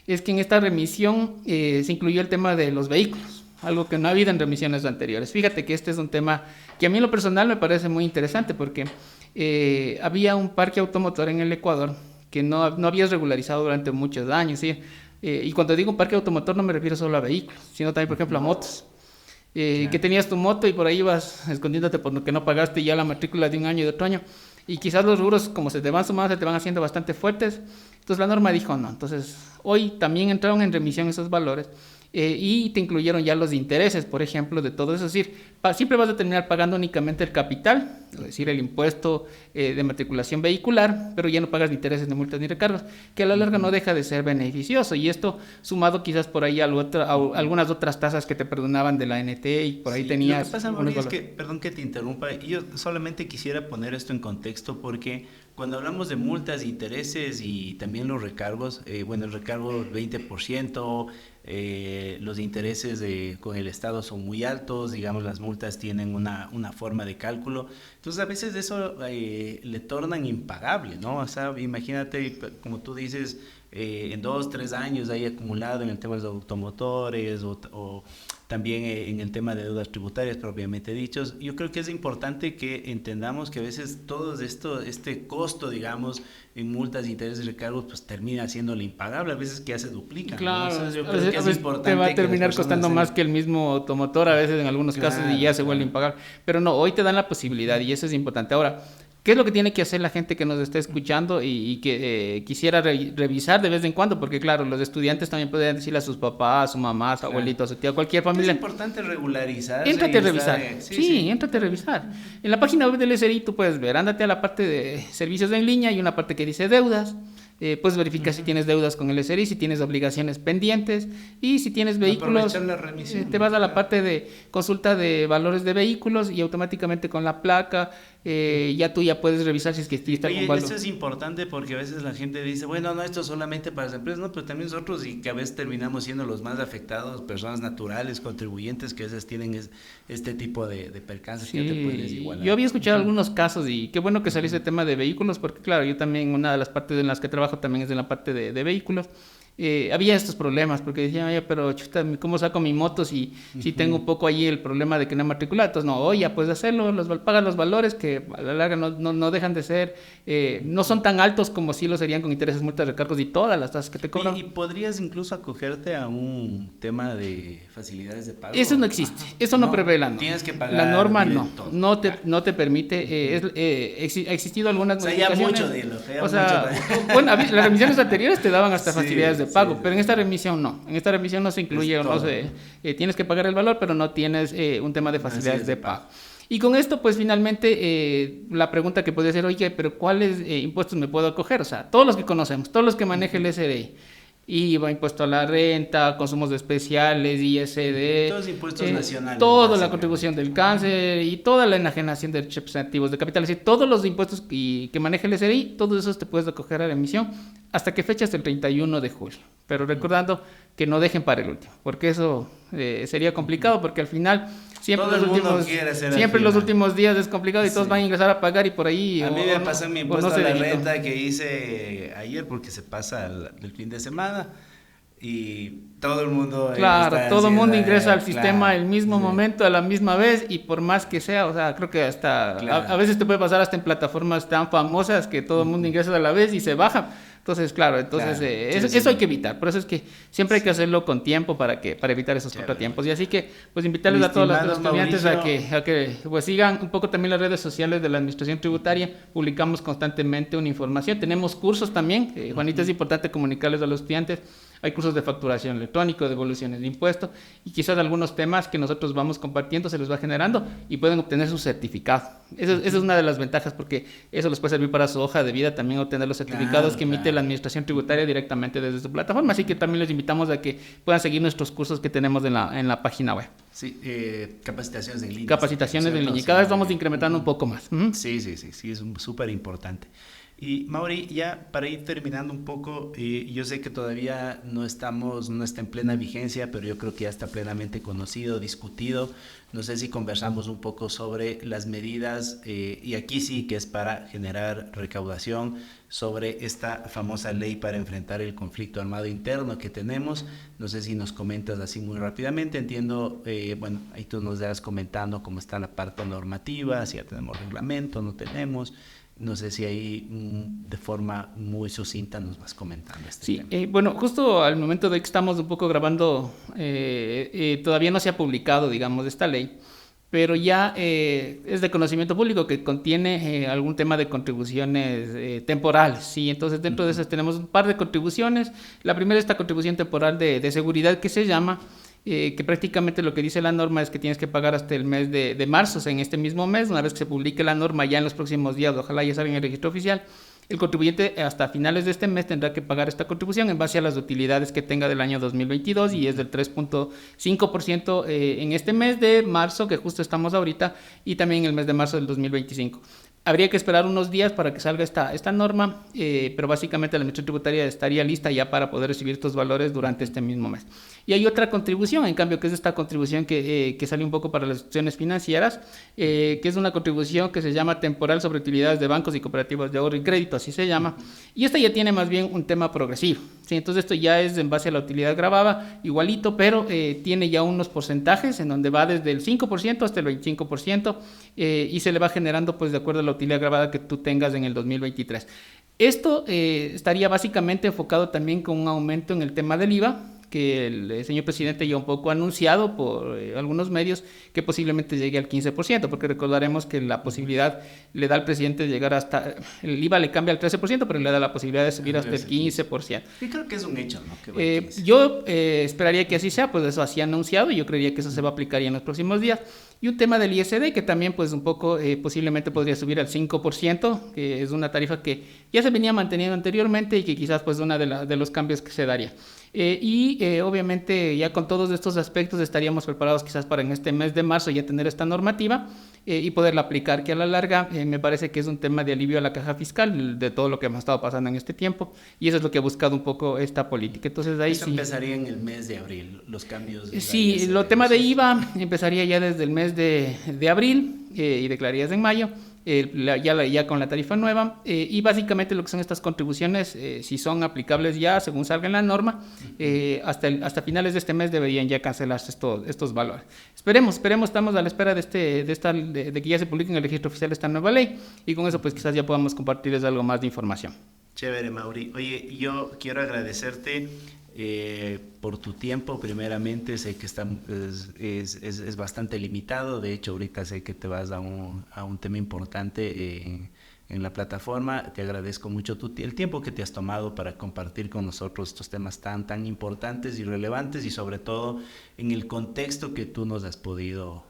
es que en esta remisión se incluyó el tema de los vehículos, algo que no ha habido en remisiones anteriores. Fíjate que este es un tema que a mí en lo personal me parece muy interesante porque había un parque automotor en el Ecuador que no habías regularizado durante muchos años, ¿sí? Y cuando digo un parque automotor no me refiero solo a vehículos, sino también, por ejemplo, a motos. Que tenías tu moto y por ahí ibas escondiéndote porque no pagaste ya la matrícula de un año y de otro año. Y quizás los rubros, como se te van sumando, se te van haciendo bastante fuertes. Entonces la norma dijo no. Entonces hoy también entraron en remisión esos valores y te incluyeron ya los intereses, por ejemplo, de todo eso. Es decir, siempre vas a terminar pagando únicamente el capital, es decir, el impuesto de matriculación vehicular, pero ya no pagas ni intereses, ni multas, ni recargos, que a la larga no deja de ser beneficioso. Y esto sumado quizás por ahí a algunas otras tasas que te perdonaban de la ANT y por ahí tenías... Lo que pasa, Mauricio, es que, perdón que te interrumpa, yo solamente quisiera poner esto en contexto porque cuando hablamos de multas, intereses y también los recargos, el recargo 20%, los intereses con el Estado son muy altos, digamos, las multas tienen una forma de cálculo, entonces a veces eso le tornan impagable, ¿no? O sea, imagínate, como tú dices, en 2-3 años hay acumulado en el tema de los automotores o también en el tema de deudas tributarias propiamente dichos. Yo creo que es importante que entendamos que a veces todo este costo, digamos, en multas, intereses y recargos, pues termina siéndole impagable, a veces que ya se duplica. Claro, ¿no? O sea, yo a creo que es importante te va a terminar costando más que el mismo automotor, a veces en algunos casos, y ya se vuelve impagable. Pero no, hoy te dan la posibilidad y eso es importante. Ahora, ¿qué es lo que tiene que hacer la gente que nos está escuchando y que quisiera revisar de vez en cuando? Porque claro, los estudiantes también pueden decirle a sus papás, a su mamá, a su abuelito, a su tía, a cualquier familia. Es importante regularizar. Éntrate a revisar. Sí, éntrate a revisar. En la página web del SRI tú puedes ver, ándate a la parte de servicios en línea, hay una parte que dice deudas. Puedes verificar si tienes deudas con el SRI, si tienes obligaciones pendientes y si tienes vehículos, te vas a la parte de consulta de valores de vehículos y automáticamente con la placa ya tú ya puedes revisar si es que está con valor. Esto es importante porque a veces la gente dice, bueno, no, esto es solamente para las empresas, no, pero también nosotros y que a veces terminamos siendo los más afectados, personas naturales, contribuyentes que a veces tienen este tipo de percances que te puedes igualar. Yo había escuchado algunos casos y qué bueno que salió ese tema de vehículos porque claro, yo también una de las partes en las que trabajo también es en la parte de vehículos. Había estos problemas porque decían, oye, pero chuta, ¿cómo saco mi moto si tengo un poco allí el problema de que no he matriculado? Entonces, no, oye, puedes hacerlo, pagas los valores que a la larga no dejan de ser, no son tan altos como si lo serían con intereses, multas, recargos y todas las tasas que te cobran. ¿Y podrías incluso acogerte a un tema de facilidades de pago? Eso no existe, eso no prevé la norma. Tienes que pagar. La norma no te permite, ha existido algunas modificaciones. Ya mucho de lo, o sea, bueno, las remisiones anteriores te daban hasta facilidades de pago, pero en esta remisión no. En esta remisión no se incluye, tienes que pagar el valor, pero no tienes un tema de facilidades de pago. Y con esto, pues finalmente, la pregunta que podría ser, oye, pero ¿cuáles impuestos me puedo acoger? O sea, todos los que conocemos, todos los que maneja el SRI. IVA, impuesto a la renta, consumos especiales, ISD, Todos impuestos nacionales. toda la contribución del cáncer y toda la enajenación de derechos representativos de capital, es decir, todos los impuestos que maneja el SRI, todos esos te puedes acoger a la emisión hasta que fechas el 31 de julio. Pero recordando que no dejen para el último, porque eso sería complicado, porque al final siempre los últimos días es complicado y todos van a ingresar a pagar y por ahí... A mí me pasó mi impuesto a la renta que hice ayer porque se pasa del fin de semana y todo el mundo... Claro, todo el mundo ingresa al sistema al mismo momento, a la misma vez y por más que sea, o sea, creo que hasta... A veces te puede pasar hasta en plataformas tan famosas que todo el mundo ingresa a la vez y se baja. Entonces, claro, eso hay que evitar. Por eso es que siempre hay que hacerlo con tiempo para evitar esos contratiempos. Y así que, pues, invitarles a todos los estudiantes a que pues sigan un poco también las redes sociales de la Administración Tributaria. Publicamos constantemente una información. Tenemos cursos también. Juanita, es importante comunicarles a los estudiantes. Hay cursos de facturación electrónica, devoluciones de impuestos y quizás algunos temas que nosotros vamos compartiendo se les va generando y pueden obtener su certificado. Esa es una de las ventajas porque eso les puede servir para su hoja de vida, también obtener los certificados que emite la Administración Tributaria directamente desde su plataforma. Así que también les invitamos a que puedan seguir nuestros cursos que tenemos en la página web. Sí, capacitaciones en línea. Capacitaciones en línea. Cada vez vamos incrementando un poco más. Sí, es súper importante. Y Mauri, ya para ir terminando un poco, yo sé que todavía no está en plena vigencia, pero yo creo que ya está plenamente conocido, discutido. No sé si conversamos un poco sobre las medidas, y aquí sí que es para generar recaudación sobre esta famosa ley para enfrentar el conflicto armado interno que tenemos. No sé si nos comentas así muy rápidamente. Entiendo, bueno, ahí tú nos das comentando cómo está la parte normativa, si ya tenemos reglamento, no tenemos. No sé si ahí de forma muy sucinta nos vas comentando este tema. Bueno, justo al momento de que estamos un poco grabando, todavía no se ha publicado, digamos, esta ley, pero ya es de conocimiento público que contiene algún tema de contribuciones temporales, ¿sí? Entonces dentro de esas tenemos un par de contribuciones. La primera es esta contribución temporal de seguridad que se llama, que prácticamente lo que dice la norma es que tienes que pagar hasta el mes de marzo, o sea, en este mismo mes. Una vez que se publique la norma, ya en los próximos días, ojalá ya salga en el registro oficial, el contribuyente hasta finales de este mes tendrá que pagar esta contribución en base a las utilidades que tenga del año 2022 y es del 3.5% en este mes de marzo, que justo estamos ahorita, y también en el mes de marzo del 2025. Habría que esperar unos días para que salga esta norma, pero básicamente la Administración Tributaria estaría lista ya para poder recibir estos valores durante este mismo mes. Y hay otra contribución, en cambio, que es esta contribución que sale un poco para las instituciones financieras, que es una contribución que se llama temporal sobre utilidades de bancos y cooperativas de ahorro y crédito, así se llama. Y esta ya tiene más bien un tema progresivo, ¿sí? Entonces esto ya es en base a la utilidad gravada, igualito, pero tiene ya unos porcentajes en donde va desde el 5% hasta el 25%, y se le va generando pues de acuerdo a la utilidad gravada que tú tengas en el 2023. Esto estaría básicamente enfocado también con un aumento en el tema del IVA, que el señor presidente ya un poco ha anunciado por algunos medios que posiblemente llegue al 15%, porque recordaremos que la posibilidad le da al presidente de llegar hasta, el IVA le cambia al 13%, pero le da la posibilidad de subir hasta el 15%. Y creo que es un hecho, ¿no? Yo esperaría que así sea, pues eso así ha anunciado, y yo creería que eso se va a aplicar ya en los próximos días. Y un tema del ISD que también pues un poco posiblemente podría subir al 5%, que es una tarifa que ya se venía manteniendo anteriormente y que quizás pues una de los cambios que se daría. Obviamente ya con todos estos aspectos estaríamos preparados quizás para en este mes de marzo ya tener esta normativa y poderla aplicar, que a la larga me parece que es un tema de alivio a la caja fiscal de todo lo que hemos estado pasando en este tiempo, y eso es lo que ha buscado un poco esta política. Entonces ahí eso sí empezaría en el mes de abril, los cambios. Sí, el tema de IVA empezaría ya desde el mes de abril y declararías en mayo. Ya con la tarifa nueva, y básicamente lo que son estas contribuciones, si son aplicables ya según salga en la norma, hasta finales de este mes deberían ya cancelarse estos valores. Esperemos, estamos a la espera de que ya se publique en el registro oficial esta nueva ley, y con eso pues quizás ya podamos compartirles algo más de información. Chévere, Mauri. Oye, yo quiero agradecerte por tu tiempo. Primeramente, sé que es bastante limitado. De hecho, ahorita sé que te vas a un tema importante en la plataforma. Te agradezco mucho el tiempo que te has tomado para compartir con nosotros estos temas tan importantes y relevantes, y sobre todo en el contexto que tú nos has podido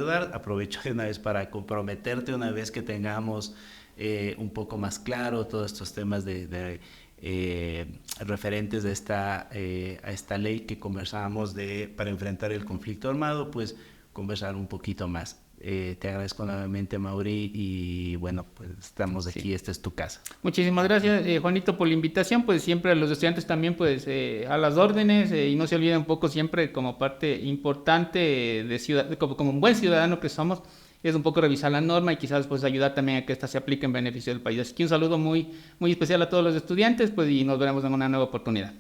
dar. Aprovecho de una vez para comprometerte, una vez que tengamos un poco más claro todos estos temas de referentes de a esta ley que conversábamos para enfrentar el conflicto armado, pues conversar un poquito más. Te agradezco nuevamente, Mauri, y bueno, pues estamos aquí, sí. Esta es tu casa. Muchísimas gracias, Juanito, por la invitación. Pues siempre a los estudiantes también, pues a las órdenes, y no se olviden un poco siempre como parte importante de ciudad, como un buen ciudadano que somos, es un poco revisar la norma y quizás pues ayudar también a que esta se aplique en beneficio del país. Así que un saludo muy, muy especial a todos los estudiantes, pues, y nos veremos en una nueva oportunidad.